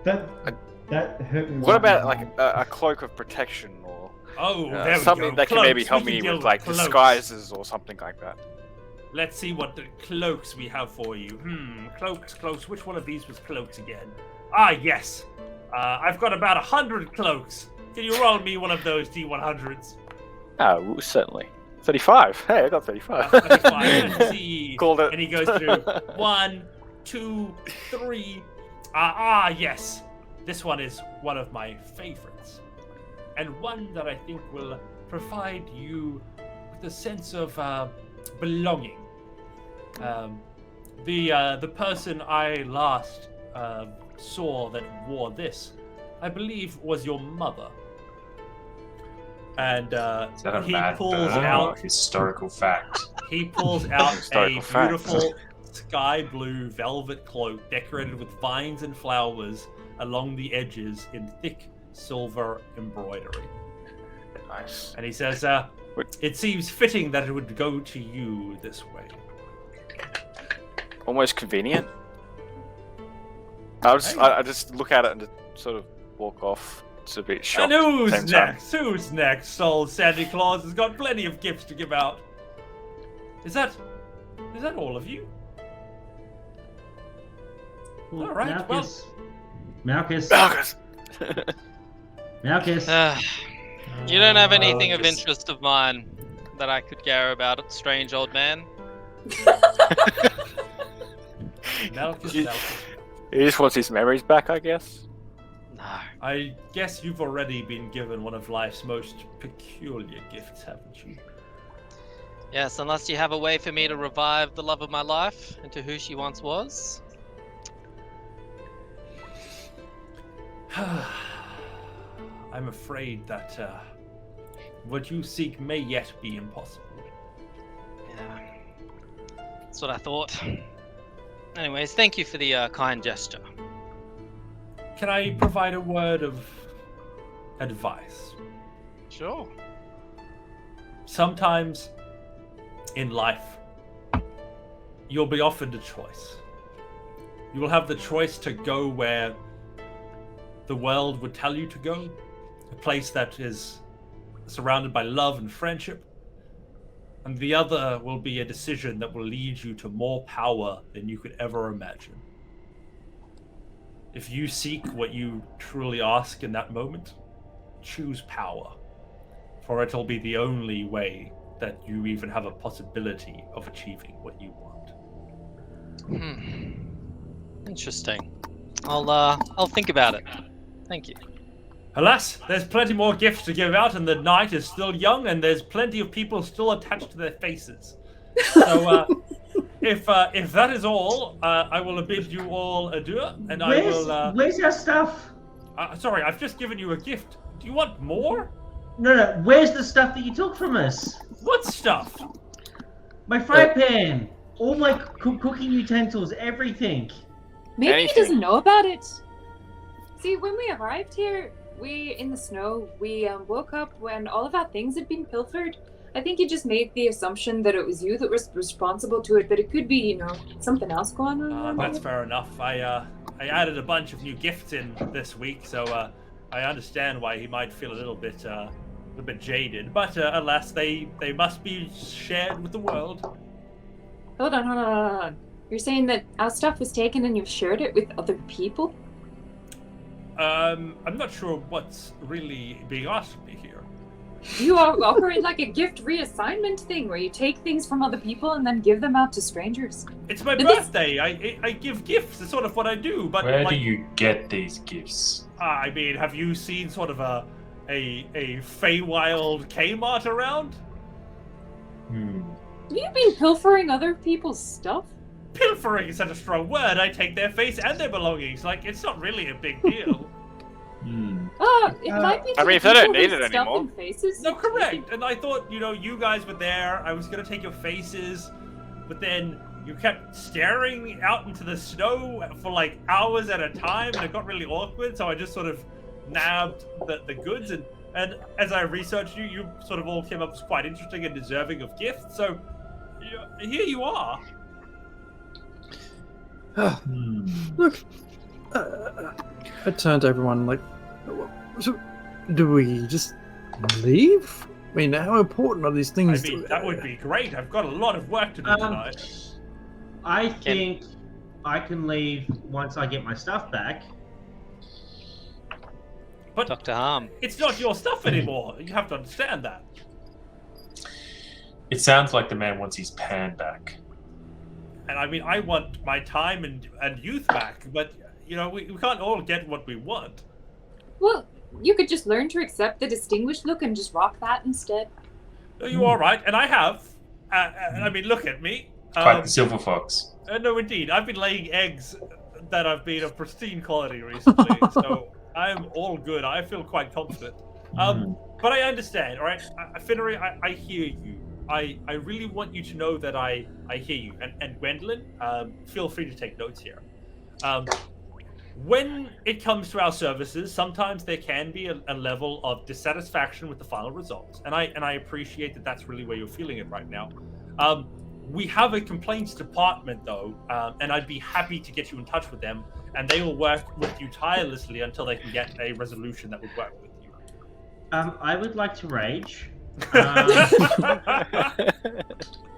That hurt me. what about like a cloak of protection or Oh, there we something go. that can Cloaks. maybe help We can me deal with like cloaks. disguises or something like that? Let's see what the cloaks we have for you. Cloaks. Which one of these was cloaks again? Ah, yes. I've got about 100 cloaks. Can you roll me one of those D100s? Oh, certainly. 35. Hey, I got 35. 35. Let's see. Called it. And he goes through 1, 2, 3. Yes. This one is one of my favorites. And one that I think will provide you with a sense of belonging. The person I last saw that wore this, I believe, was your mother. And is that a he bad pulls burn or out a historical fact? he pulls out a Historical fact. beautiful sky blue velvet cloak decorated with vines and flowers along the edges in thick silver embroidery. Nice. And he says, it seems fitting that it would go to you this way. Almost convenient. I just look at it and just sort of walk off. It's a bit shocked. And at the who's same time. next? Who's next? Old Santa Claus has got plenty of gifts to give out. Is that all of you? Well, All right, Malchus. You don't have anything of just- interest of mine that I could care about, strange old man? Malchus. He just wants his memories back, I guess. No. I guess you've already been given one of life's most peculiar gifts, haven't you? Yes, unless you have a way for me to revive the love of my life into who she once was. I'm afraid that what you seek may yet be impossible. Yeah. That's what I thought. Anyways, thank you for the kind gesture. Can I provide a word of advice? Sure. Sometimes in life, you'll be offered a choice. You will have the choice to go where the world would tell you to go, a place that is surrounded by love and friendship, and the other will be a decision that will lead you to more power than you could ever imagine. If you seek what you truly ask in that moment, choose power, for it'll be the only way that you even have a possibility of achieving what you want. Interesting. I'll think about it. Thank you. Alas, there's plenty more gifts to give out, and the night is still young, and there's plenty of people still attached to their faces. So, if that is all, I will bid you all adieu, and I will. Where's our stuff? Sorry, I've just given you a gift. Do you want more? No. Where's the stuff that you took from us? What stuff? My fry pan, all my cooking utensils, everything. Maybe Anything. he doesn't know about it. See, when we arrived here, in the snow, we woke up when all of our things had been pilfered. I think he just made the assumption that it was you that was responsible to it, but it could be, something else going on. That's fair enough. I added a bunch of new gifts in this week, so I understand why he might feel a little bit jaded. But alas, they must be shared with the world. Hold on. You're saying that our stuff was taken and you shared it with other people? I'm not sure what's really being asked of me here. You operate like a gift reassignment thing where you take things from other people and then give them out to strangers. It's my But this- birthday. I give gifts. It's sort of what I do. But Where do you get these gifts? I mean, have you seen sort of a Feywild Kmart around? Have you been pilfering other people's stuff? Pilfering is such a strong word. I take their face and their belongings. Like, it's not really a big deal. It might be. I mean, if they don't need it anymore. Faces. No, correct. And I thought, you guys were there. I was gonna take your faces, but then you kept staring out into the snow for like hours at a time, and it got really awkward. So I just sort of nabbed the goods, and as I researched you sort of all came up as quite interesting and deserving of gifts. So here you are. Look, I turned to everyone like, so do we just leave? I mean, how important are these things? I mean, that would be great. I've got a lot of work to do tonight. I think I can leave once I get my stuff back. But Dr. Harm. it's not your stuff anymore. You have to understand that. It sounds like the man wants his pan back. And I mean, I want my time and youth back, but we can't all get what we want. Well, you could just learn to accept the distinguished look and just rock that instead. Are you all right? And I have. I mean, look at me. Quite the silver fox. No, indeed. I've been laying eggs that have been of pristine quality recently, so I'm all good. I feel quite confident. But I understand, all right? Finnery, I hear you. I really want you to know that I hear you. And Gwendolyn, feel free to take notes here. When it comes to our services, sometimes there can be a level of dissatisfaction with the final results, and I appreciate that that's really where you're feeling it right now. We have a complaints department, though, and I'd be happy to get you in touch with them, and they will work with you tirelessly until they can get a resolution that would work with you. I would like to rage.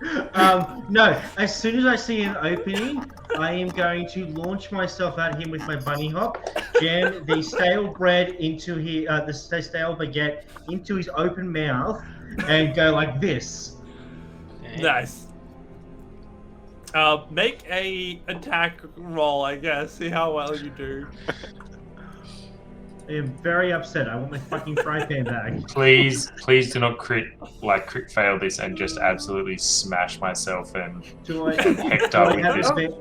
No, as soon as I see an opening, I am going to launch myself at him with my bunny hop, jam the stale bread into the stale baguette into his open mouth, and go like this. Okay. Nice. Make a attack roll, I guess. See how well you do. I am very upset. I want my fucking fry pan back. Please do not crit fail this and just absolutely smash myself and Do I, Hector with have, this.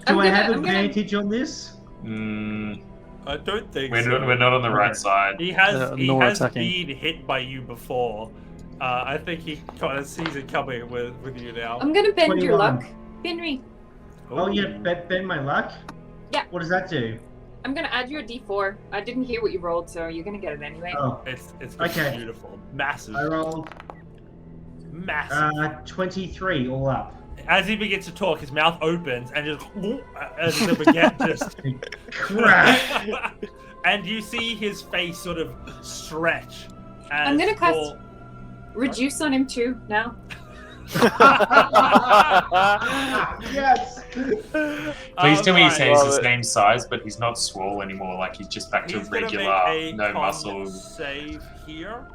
do I have advantage on this? I don't think We're so. not on the right side. He has nor been attacking. hit by you before. I think he kind of sees it coming with you now. I'm gonna bend your 21. luck. Benry, Oh, yeah, bend my luck? Yeah. What does that do? I'm gonna add you a D4. I didn't hear what you rolled, so you're gonna get it anyway. Oh, It's gonna be Okay. beautiful, massive, I rolled 23 all up. As he begins to talk, his mouth opens and just as the baguette just Crap! and you see his face sort of stretch. As I'm gonna cast- your- Reduce on him too now. Yes! Please tell me he Alright. says Love the it. same size, but he's not swole anymore. Like he's just back to He's gonna regular, make a no con muscle. save here.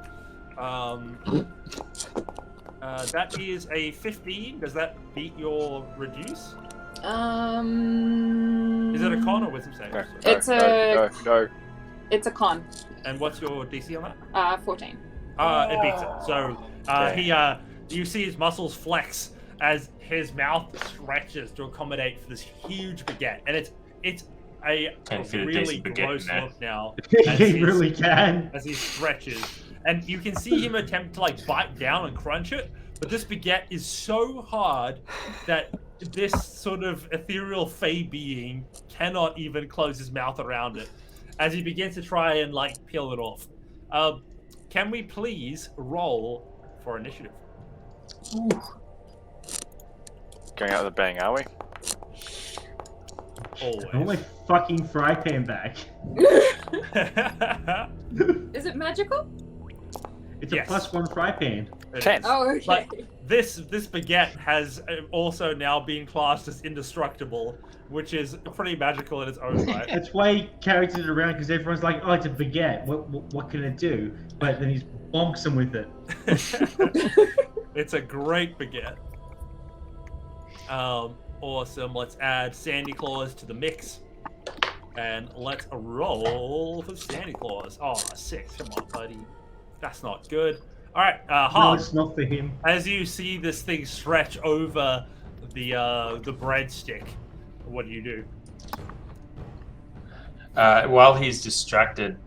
That is a 15. Does that beat your reduce? Is it a con or wisdom save? No, It's no, a- no. It's a con. And what's your DC on that? 14. It beats it. So Okay. you see his muscles flex as his mouth stretches to accommodate for this huge baguette, and it's a Can't fit a really decent baguette gross in there. look now He really can. as he stretches, and you can see him attempt to like bite down and crunch it, but this baguette is so hard that this sort of ethereal fey being cannot even close his mouth around it as he begins to try and like peel it off. Can we please roll for initiative? Going out with a bang, are we? I want my Always. fucking fry pan back. Is it magical? It's Yes. a +1 fry pan. Ten. Oh, okay. But this baguette has also now been classed as indestructible, which is pretty magical in its own right. That's why he carries it around, because everyone's like, oh, it's a baguette. What can it do? But then he bonks them with it. It's a great baguette. Awesome. Let's add Sandy Claws to the mix. And let's roll for Sandy Claws. Oh, 6. Come on, buddy. That's not good. All right, No, Han. it's not for him. As you see this thing stretch over the breadstick, what do? While he's distracted,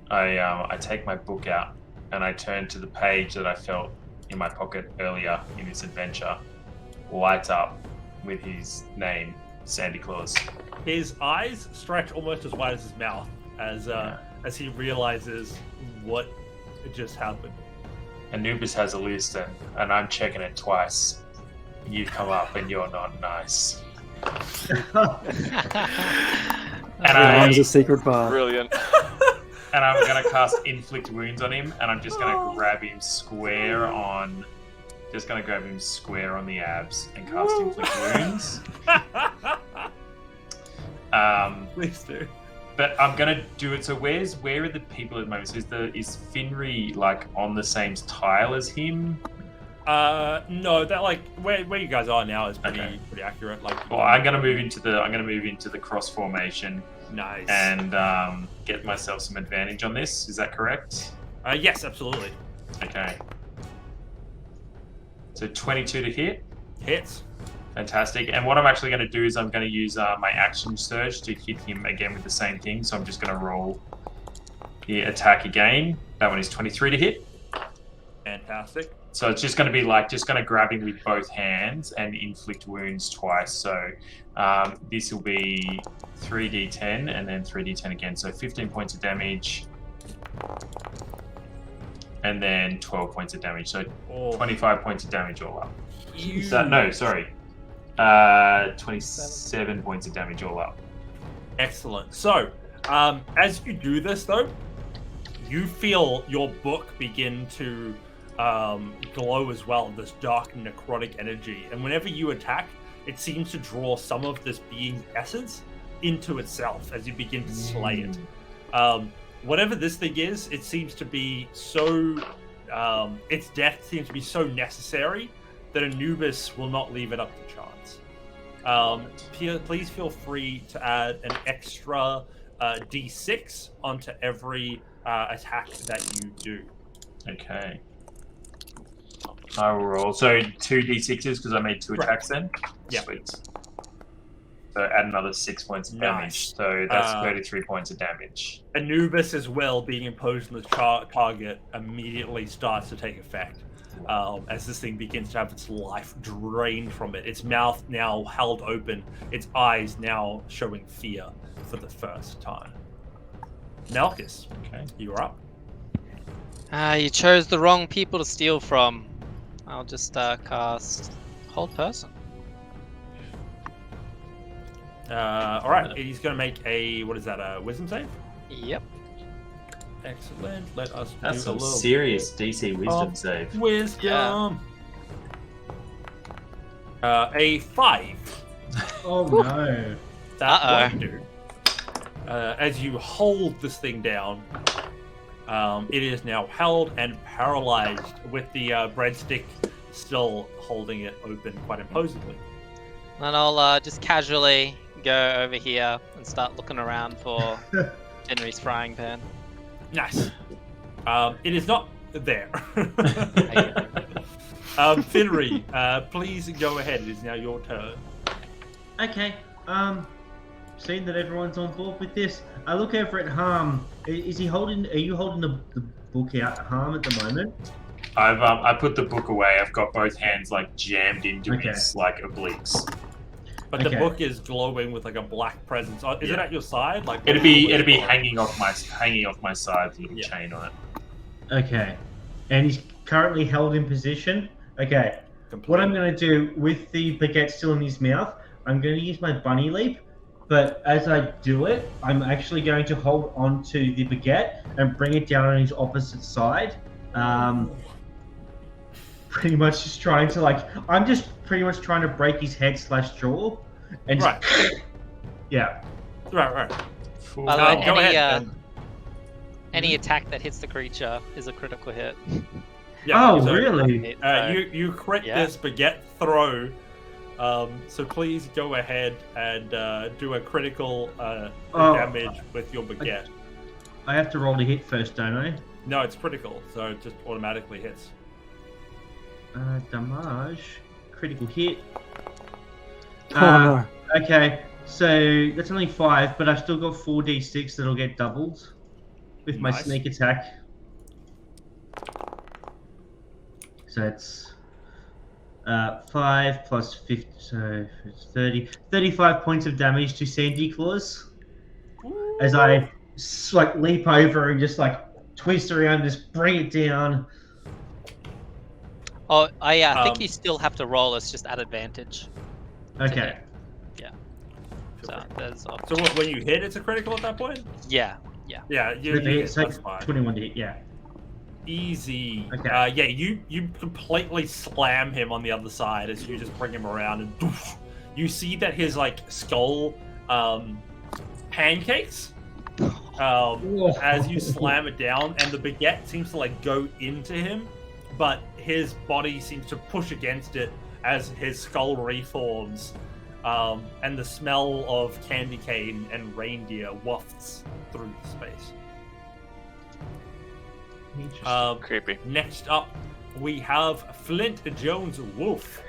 I take my book out and I turn to the page that I felt in my pocket earlier in this adventure, light up with his name, Sandy Claus. His eyes stretch almost as wide as his mouth as he realizes what just happened. Anubis has a list and I'm checking it twice. You come up and you're not nice. And Everyone's a secret bar. Brilliant. And I'm gonna cast inflict wounds on him, and I'm just gonna grab him square on the abs and cast inflict wounds. Please do. But I'm gonna do it. So where are the people at the moment? So is Finri like on the same tile as him? No, that like where you guys are now is pretty Okay. pretty accurate. Like, Well, I'm gonna move into the cross formation nice. and get myself some advantage on this. Is that correct? Yes, absolutely. Okay. So 22 to hit. Hits. Fantastic. And what I'm actually going to do is I'm going to use my action surge to hit him again with the same thing. So I'm just going to roll the attack again. That one is 23 to hit. Fantastic. So it's just going to be like, just going to grab him with both hands and inflict wounds twice. So this will be 3d10 and then 3d10 again. So 15 points of damage. And then 12 points of damage. So Oh, 25 points of damage all up. you- No, sorry. 27 points of damage all up. Excellent. So, as you do this, though, you feel your book begin to glow as well, this dark necrotic energy. And whenever you attack, it seems to draw some of this being's essence into itself as you begin to slay it. Whatever this thing is, it seems to be so... its death seems to be so necessary that Anubis will not leave it up to chance. Please feel free to add an extra d6 onto every attack that you do. Okay. I will roll. So 2 d6s because I made 2 attacks then? Yeah. Sweet. So add another 6 points of damage. Nice. So that's 33 points of damage. Anubis as well, being imposed on the target, immediately starts to take effect. As this thing begins to have its life drained from it. Its mouth now held open, its eyes now showing fear for the first time. Malchus, Okay. you're up. You chose the wrong people to steal from. I'll just cast Hold Person. Alright, he's going to make a, what is that, a wisdom save? Yep. Excellent. Let us That's do a some little serious DC wisdom Oh. save. wisdom. A 5. Oh no. That Uh-oh. won't do. As you hold this thing down, it is now held and paralyzed with the breadstick still holding it open quite imposingly. And I'll just casually go over here and start looking around for Henry's frying pan. Nice. It is not there. Finry, please go ahead. It is now your turn. Okay. Seeing that everyone's on board with this, I look over at Harm. Is he holding? Are you holding the book out, Harm, at the moment? I put the book away. I've got both hands like jammed into Okay. its like obliques. But the Okay. book is glowing with like a black presence. Is it Yeah. at your side? Like It'd be glowing? hanging off my side with a little Yeah. chain on it. Okay. And he's currently held in position. Okay. Completely. What I'm going to do with the baguette still in his mouth, I'm going to use my bunny leap. But as I do it, I'm actually going to hold on to the baguette and bring it down on his opposite side. Pretty much just trying to I'm just pretty much trying to break his head / jaw. And just, Right. yeah. Right. By the way, Go any, ahead. any attack that hits the creature is a critical hit. Oh, so, really? You crit Yeah. this baguette throw. So please go ahead and do a critical damage with your baguette. I have to roll to hit first, don't I? No, it's critical, so it just automatically hits. Damage. Critical hit. Oh no. Okay, so that's only 5, but I've still got 4d6 that'll get doubled with my Nice. sneak attack. So it's 5 plus 50, so it's 35 points of damage to Sandy Claws. As I leap over and just twist around, just bring it down. Oh, I think Um, you still have to roll. It's just at advantage. Okay. So there's So when you hit, it's a critical at that point? yeah. Yeah, you hit, that's fine. 21 to hit, yeah. Easy. Okay. Yeah, you completely slam him on the other side as you just bring him around and doof, you see that his skull pancakes as you slam it down, and the baguette seems to go into him, but his body seems to push against it as his skull reforms, and the smell of candy cane and reindeer wafts through the space. Creepy. Next up, we have Flint Jones Wolf.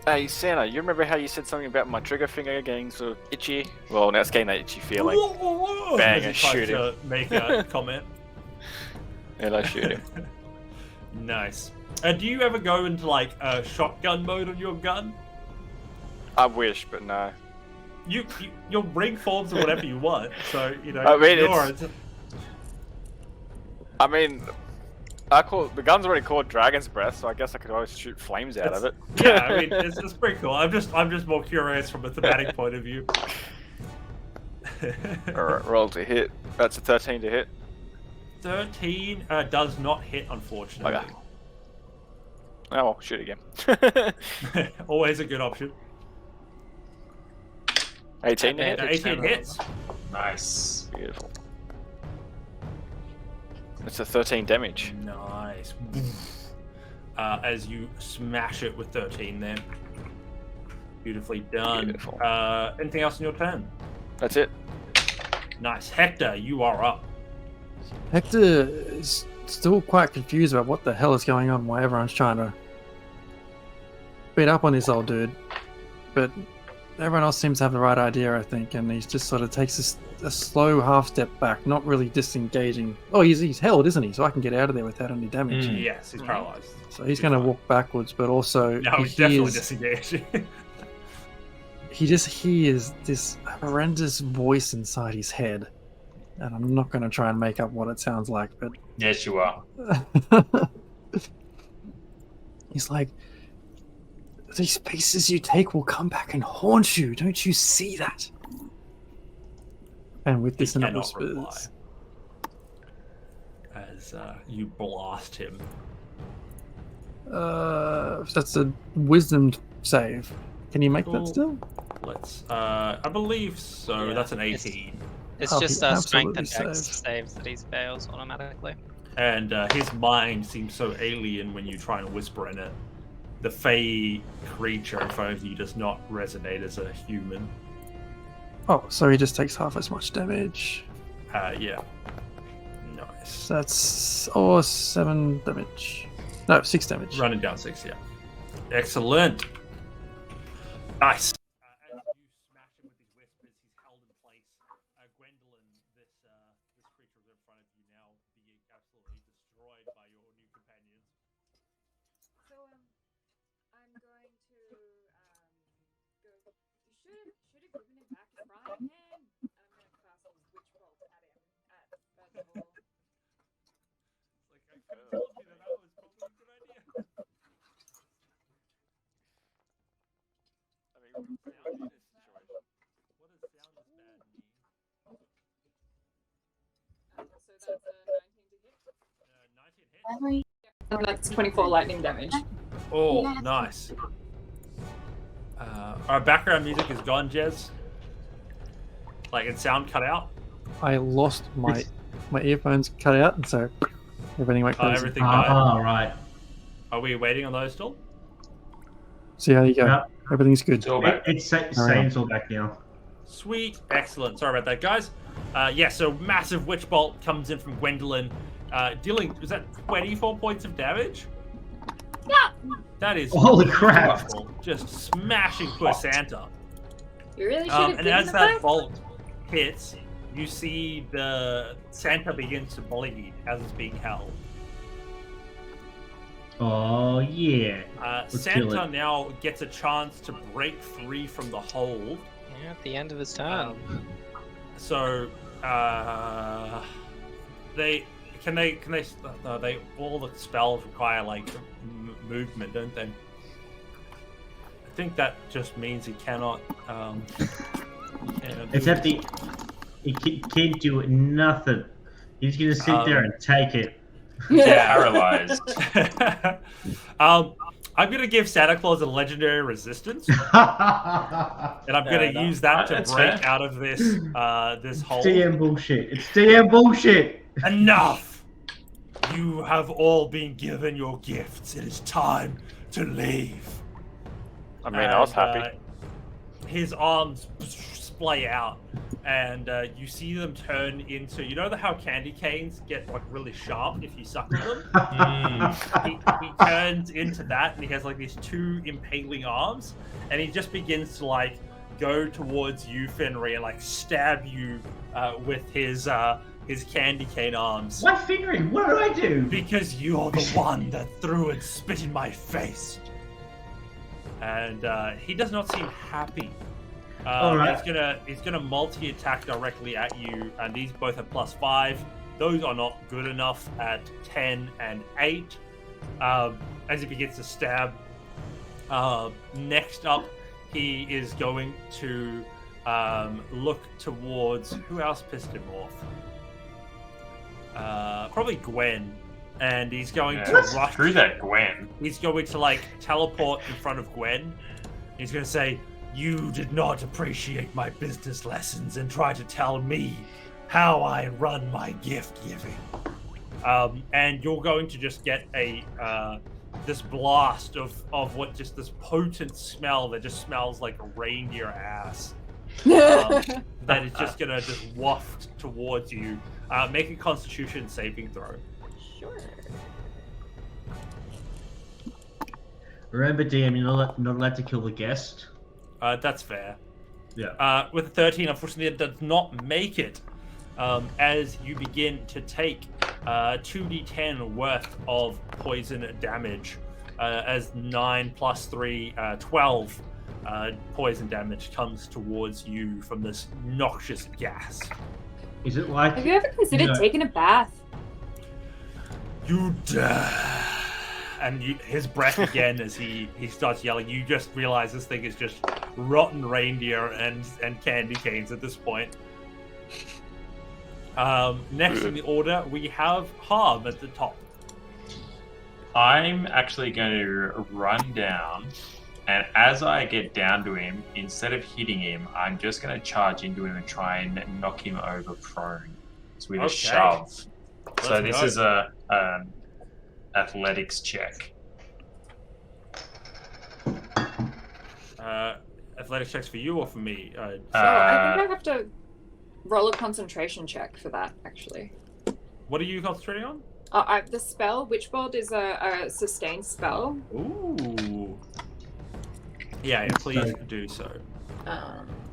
Hey Santa, you remember how you said something about my trigger finger getting sort of itchy? Well, now it's getting that itchy feeling. Bang, As he and tries shoot to make a comment. And I shoot him. Nice. Do you ever go into shotgun mode on your gun? I wish, but no. Your ring forms or whatever you want. So I mean, yours. I mean, the gun's already called Dragon's Breath, so I guess I could always shoot flames out of it. Yeah, I mean, it's pretty cool. I'm just more curious from a thematic point of view. Alright, roll to hit. That's a 13 to hit. 13 does not hit, unfortunately. Okay. Oh, well, shoot again. Always a good option. 18 to hit. 18 hits. Nice. Beautiful. It's a 13 damage. Nice. As you smash it with 13 there. Beautifully done. Beautiful. Anything else in your turn? That's it. Nice. Hector, you are up. Hector is still quite confused about what the hell is going on, why everyone's trying to beat up on this old dude. But everyone else seems to have the right idea, I think, and he just sort of takes a slow half step back, not really disengaging. Oh, he's held, isn't he? So I can get out of there without any damage. Yes, he's paralyzed. So he's going to walk backwards, but also No, he's definitely disengaged. he just hears this horrendous voice inside his head. And I'm not going to try and make up what it sounds like, but... Yes, you are. He's like, these spaces you take will come back and haunt you. Don't you see that? And with He this in cannot reply. whispers. As you blast him. That's a wisdom save. Can you make Cool. that still? Let's. I believe so. Yeah, That's an it's- 18. It's Oh, just he strength and absolutely dex saved. saves that he fails automatically. And his mind seems so alien when you try and whisper in it. The Fey creature in front of you does not resonate as a human. Oh, so he just takes half as much damage. Yeah. Nice. So that's 7 damage. No, 6 damage. Running down 6, yeah. Excellent. Nice. As you smash him with these whispers, he's held in place. Gwendolyn, this creature is in front of you now, being absolutely destroyed by your new companions. So I'm going to go. You should have given him back his frying pan. I'm going to cast his witch bolt at him at first of all. It's like, I could have told you that was probably a good idea. I mean, Sound in this situation. What does sound as bad mean? So that's a 19 to hit. 19 hits. And that's 24 lightning damage. Oh, nice. Our background music is gone, Jez. Like, its sound cut out. I lost my earphones cut out, and so everything went crazy. Everything died. Oh, right. Are we waiting on those still? See how you go. Yeah. Everything's good. It's all back. It's Sane's all back now. Sweet. Excellent. Sorry about that, guys. Yeah, so massive witch bolt comes in from Gwendolyn, dealing, is that 24 points of damage? Yeah. That is Holy crap. beautiful. Just smashing poor Santa. You really should have And given as it that back. bolt hits, you see the Santa begins to bleed as it's being held. Oh, yeah. kill Santa it. now gets a chance to break free from the hold. Yeah, at the end of his turn. So they all the spells require like movement, don't they? I think that just means he cannot. Except he can't do nothing. He's gonna sit there and take it. Yeah. Paralyzed. I'm gonna give Santa Claus a legendary resistance, and I'm Fair gonna enough. use that to That's break fair. out of this this hole. DM bullshit. It's DM bullshit. Enough! You have all been given your gifts. It is time to leave. I mean, I was happy. His arms splay out, and you see them turn into, you know how candy canes get like really sharp if you suck at them? He turns into that, and he has like these two impaling arms, and he just begins to like go towards you, Fenrir, and like stab you with his candy cane arms. Why fingering? What did I do? Because you're the one that threw and spit in my face. And he does not seem happy. Alright. He's gonna multi-attack directly at you, and these both have +5. Those are not good enough at 10 and 8. As he begins to stab. Next up, he is going to look towards who else pissed him off. probably Gwen, and he's going to Let's rush. screw that Gwen. He's going to like teleport in front of Gwen. He's going to say, "You did not appreciate my business lessons and try to tell me how I run my gift giving." And you're going to just get a this blast of what just this potent smell that just smells like a reindeer ass. That is just gonna just waft towards you. Make a Constitution saving throw. Sure. Remember, DM, you're not allowed to kill the guest. That's fair. Yeah. With a 13, unfortunately, it does not make it. As you begin to take 2d10 worth of poison damage, as 9 plus 3, 12 poison damage comes towards you from this noxious gas. Is it like... Have you ever considered taking a bath? You dare. And his breath again as he starts yelling. You just realize this thing is just rotten reindeer and candy canes at this point. Next in the order, we have Harm at the top. I'm actually going to run down, and as I get down to him, instead of hitting him, I'm just going to charge into him and try and knock him over prone. It's with a shove. So this is a athletics check. Athletics checks for you or for me? So I think I have to roll a concentration check for that, actually. What are you concentrating on? The spell, Witchbolt, is a sustained spell. Ooh. Yeah, please do so.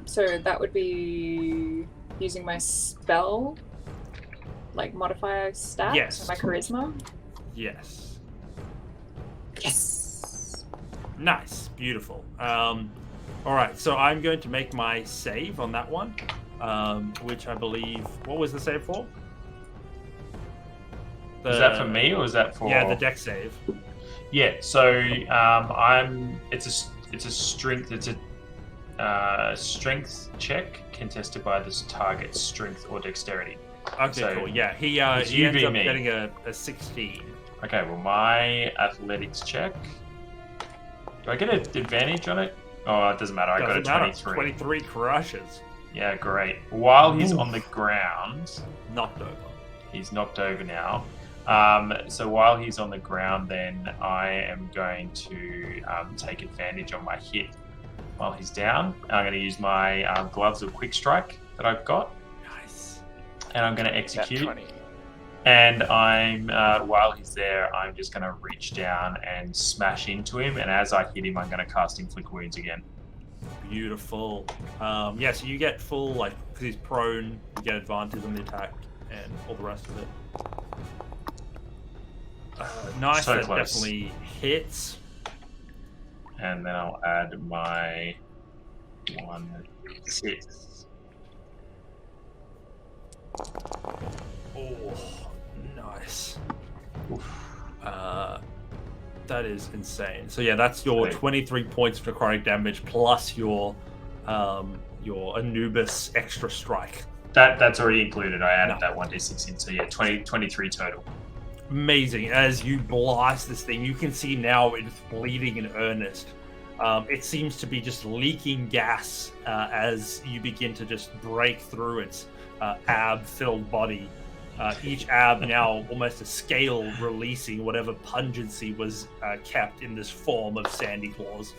So that would be using my spell, like modifier stat, Yes. my charisma. Yes. Yes. Nice. Beautiful. All right, so I'm going to make my save on that one, which I believe... What was the save for? Is that for me or is that for? Yeah, the dex save. Yeah. So It's a strength check contested by this target's strength or dexterity. Okay, So, cool. Yeah, he it's ends up UV me. getting a 16. Okay. Well, my athletics check. Do I get an advantage on it? Oh, it doesn't matter. I got a Doesn't matter. 23. 23 crushes. Yeah, great. While he's on the ground, Knocked over. he's knocked over now. So while he's on the ground, then I am going to take advantage of my hit while he's down. I'm going to use my gloves of quick strike that I've got, Nice. and I'm going to execute. 20. And I'm while he's there, I'm just going to reach down and smash into him. And as I hit him, I'm going to cast Inflict Wounds again. Beautiful. Yeah, so you get full, like, because he's prone, you get advantage on the attack and all the rest of it. Nice, So that close. definitely hits. And then I'll add my 1/6. Oh, nice. That is insane. So yeah, that's your Sweet. 23 points of necrotic damage plus your Anubis extra strike. That's already included. I added No. that 1d6 in, so yeah, 23 total. Amazing. As you blast this thing, you can see now it's bleeding in earnest. It seems to be just leaking gas as you begin to just break through its ab-filled body. Each ab now almost a scale releasing whatever pungency was kept in this form of Sandy Claws.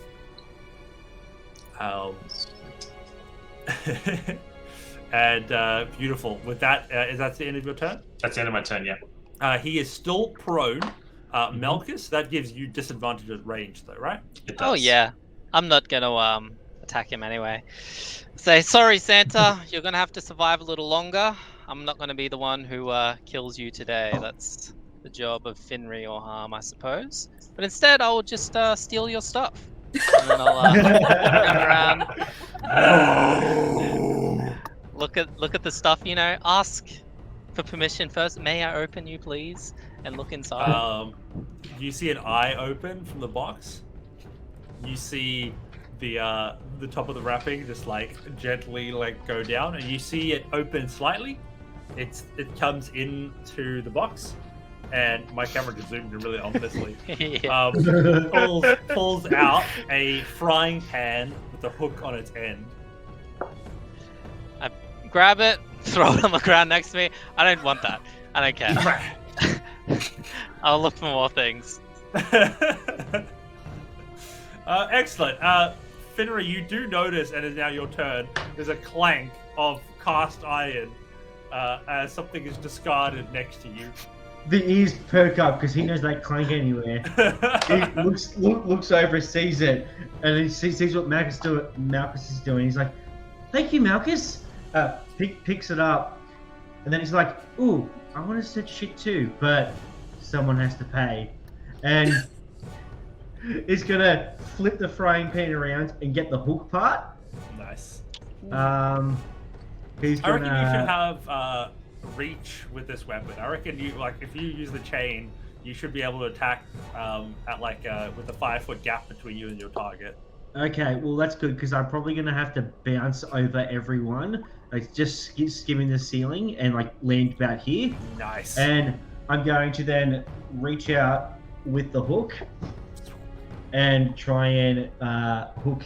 And beautiful. With that, is that the end of your turn? That's the end of my turn, yeah. He is still prone. Melkus, that gives you disadvantage at range, though, right? It Oh does. yeah, I'm not gonna attack him anyway. Say sorry, Santa. You're gonna have to survive a little longer. I'm not gonna be the one who kills you today. That's the job of Finri or Harm, I suppose. But instead, I will just steal your stuff, and then I'll run around. Look at the stuff. You know, ask for permission first. May I open you, please? And look inside. You see an eye open from the box. You see the top of the wrapping just like gently like go down, and you see it open slightly, it comes into the box, and my camera just zoomed in really ominously. Yeah. Pulls out a frying pan with a hook on its end. I grab it, throw it on the ground next to me. I don't want that. I don't care. I'll look for more things. Excellent. Finra, you do notice, and it's now your turn, there's a clank of cast iron as something is discarded next to you. The ears perk up because he knows they clank anywhere. He looks over, sees it, and he sees what Malchus is doing. He's like, "Thank you, Malchus." Picks it up, and then he's like, "Ooh, I want to set shit too, but someone has to pay." And he's gonna flip the frying pan around and get the hook part. Nice. He's I reckon you gonna. should have reach with this weapon. I reckon you if you use the chain, you should be able to attack at with a 5-foot gap between you and your target. Okay, well that's good because I'm probably gonna have to bounce over everyone, like just skimming the ceiling and like land about here. Nice. And I'm going to then reach out with the hook and try and hook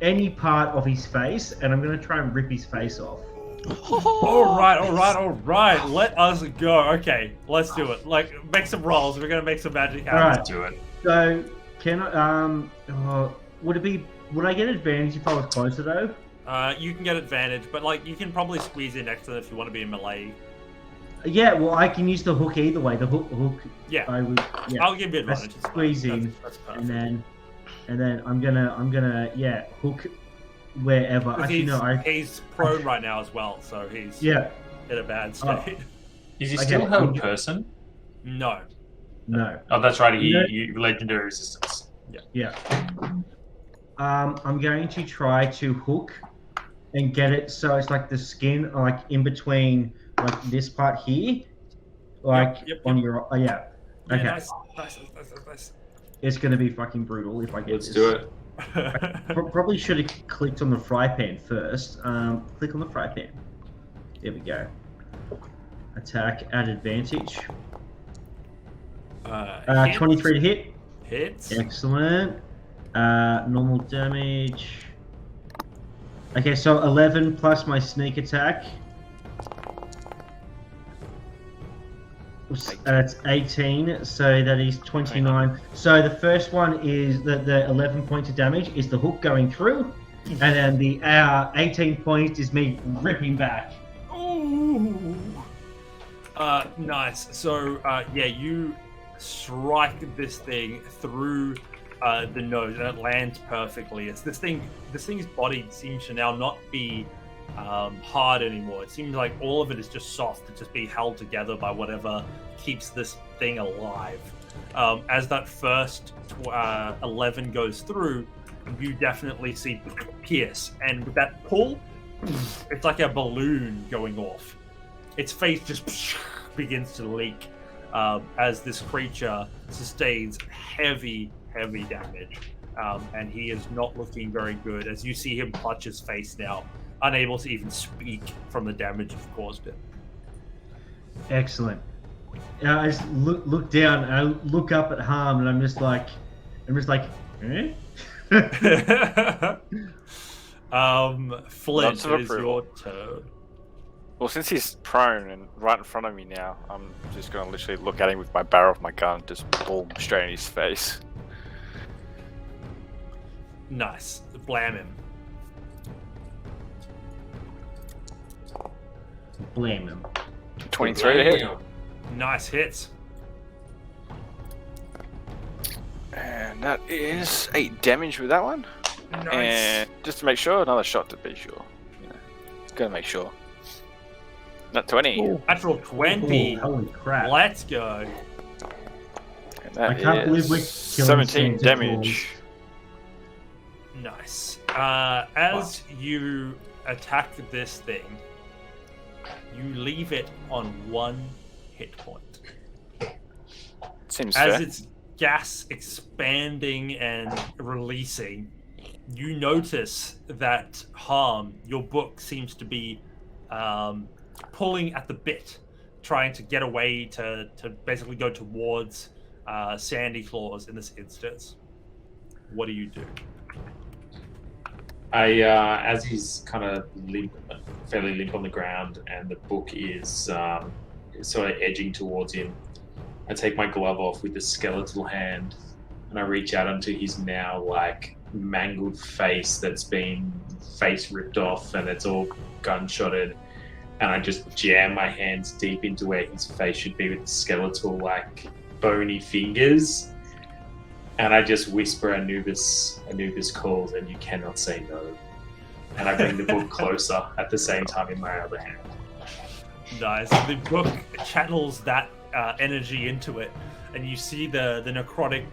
any part of his face, and I'm gonna try and rip his face off. All right. Let us go. Okay, let's do it. Like, make some rolls. We're gonna make some magic happen. Alright. Let's do it. So can I? Would I get advantage if I was closer though? You can get advantage, but like you can probably squeeze in next to them if you want to be in melee. Yeah, well I can use the hook either way. The hook. Yeah. I would. Yeah. I'll give you Let's advantage. It's fine. squeeze in, That's perfect. and then I'm gonna hook wherever. Because Actually, he's prone right now as well, so he's Yeah. in a bad state. Is he Okay, still held you- person? No. No. Oh, that's right. You know- He legendary resistance. Yeah. I'm going to try to hook and get it so it's like the skin, like in between, like this part here, like Yep. on your. Yeah. Yeah, Okay. Nice. It's gonna be fucking brutal if I get Let's this. do it. Probably should have clicked on the fry pan first. Click on the fry pan. There we go. Attack at advantage. 23 to hit. Hits. Excellent. Normal damage. Okay, so 11 plus my sneak attack. That's 18, so that is 29. So the first one is the 11 points of damage is the hook going through, and then the 18 points is me ripping back. Ooh. Nice. So, you strike this thing through the nose, and it lands perfectly. It's this thing's body seems to now not be hard anymore. It seems like all of it is just soft to just be held together by whatever keeps this thing alive. As that first 11 goes through, you definitely see pierce, and with that pull, it's like a balloon going off. Its face just begins to leak as this creature sustains heavy damage, and he is not looking very good as you see him clutch his face now, unable to even speak from the damage you've caused him. Excellent. I just look down and I look up at Harm, and I'm just like, eh? Lots Flint, of it is approval. your turn. Well, since he's prone and right in front of me now, I'm just going to literally look at him with my barrel of my gun, just boom, straight in his face. Nice. Blam him. Blame him. 23 to hit. Nice hits. And that is 8 damage with that one. Nice. And just to make sure, another shot to be sure. You know, gotta make sure. Not 20. Natural 20. Oh, holy crap. Let's go. And that I can't believe we're is killing 17 Santa damage. Nice. As you attack this thing, you leave it on 1 hit point. Seems As fair. its gas expanding and releasing, you notice that Harm, your book seems to be pulling at the bit, trying to get away to basically go towards Sandy Claws in this instance. What do you do? As he's kind of fairly limp on the ground, and the book is sort of edging towards him, I take my glove off with the skeletal hand, and I reach out onto his now like mangled face that's been face ripped off and it's all gunshotted, and I just jam my hands deep into where his face should be with the skeletal like bony fingers. And I just whisper, Anubis calls, and you cannot say no. And I bring the book closer at the same time in my other hand. Nice. The book channels that energy into it, and you see the necrotic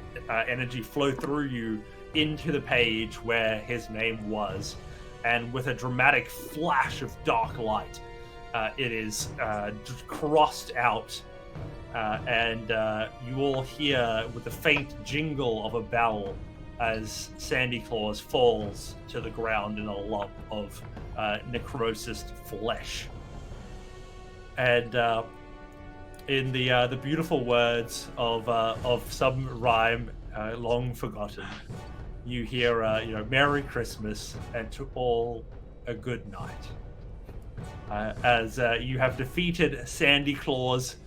energy flow through you into the page where his name was. And with a dramatic flash of dark light, it is crossed out. And you all hear with the faint jingle of a bell as Sandy Claws falls to the ground in a lump of necrosis flesh. And in the beautiful words of some rhyme long forgotten, you hear Merry Christmas and to all a good night. As you have defeated Sandy Claws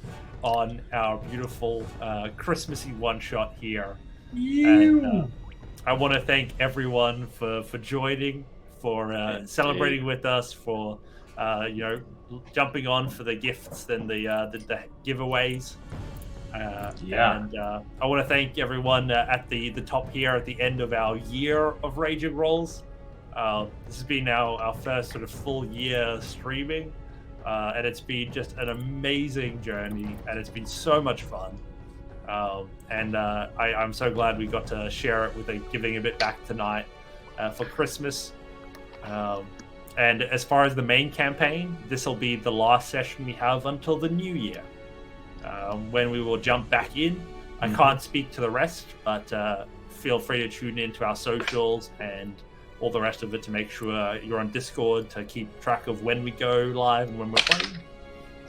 on our beautiful Christmassy one-shot here. And, I want to thank everyone for joining, for celebrating with us, for jumping on for the gifts and the giveaways. And I want to thank everyone at the top here at the end of our year of Raging Rolls. This has been our first sort of full year streaming. And it's been just an amazing journey, and it's been so much fun. I'm so glad we got to share it with giving a bit back tonight for Christmas. And as far as the main campaign, this will be the last session we have until the new year, when we will jump back in. I can't speak to the rest, but feel free to tune into our socials and all the rest of it to make sure you're on Discord to keep track of when we go live and when we're playing.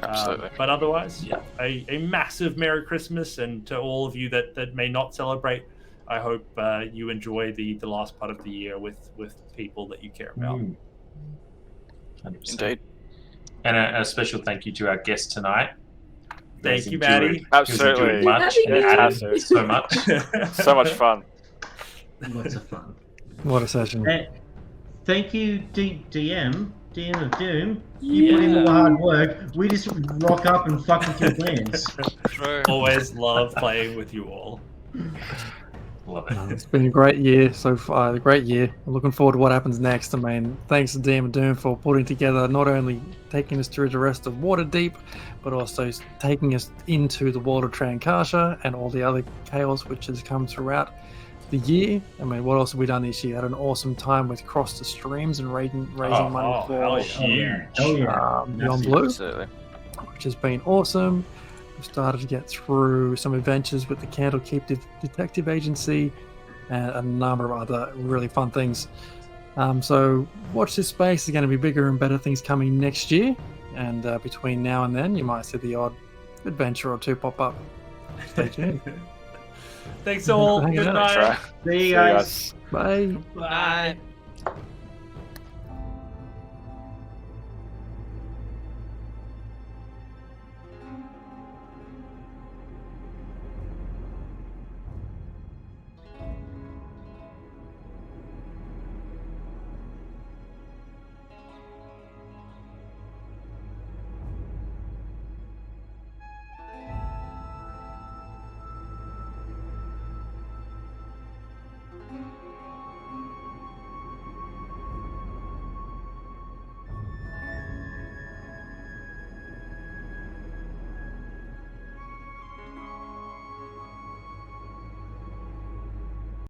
Absolutely. But otherwise, a massive Merry Christmas, and to all of you that may not celebrate, I hope you enjoy the last part of the year with people that you care about. 100%. Indeed. And a special thank you to our guest tonight. Thank you, Maddie. Absolutely. Much, and Adam, so much. So much fun. Lots of fun. What a session. Thank you, DM of Doom. You put in all the hard work. We just rock up and fuck with your plans. True. Always love playing with you all. Love it. It's been a great year so far. A great year. I'm looking forward to what happens next. I mean, thanks to DM and Doom for putting together, not only taking us through the rest of Waterdeep, but also taking us into the world of Trankasha and all the other chaos which has come throughout the year. I mean, what else have we done this year? Had an awesome time with Cross the Streams and raising money for Beyond Blue, Absolutely. which has been awesome. We've started to get through some adventures with the Candlekeep Detective Agency and a number of other really fun things. So watch this space. There's going to be bigger and better things coming next year, and between now and then you might see the odd adventure or two pop up. Stay tuned. Thanks all. Good night. Try. See you guys. Bye. Bye.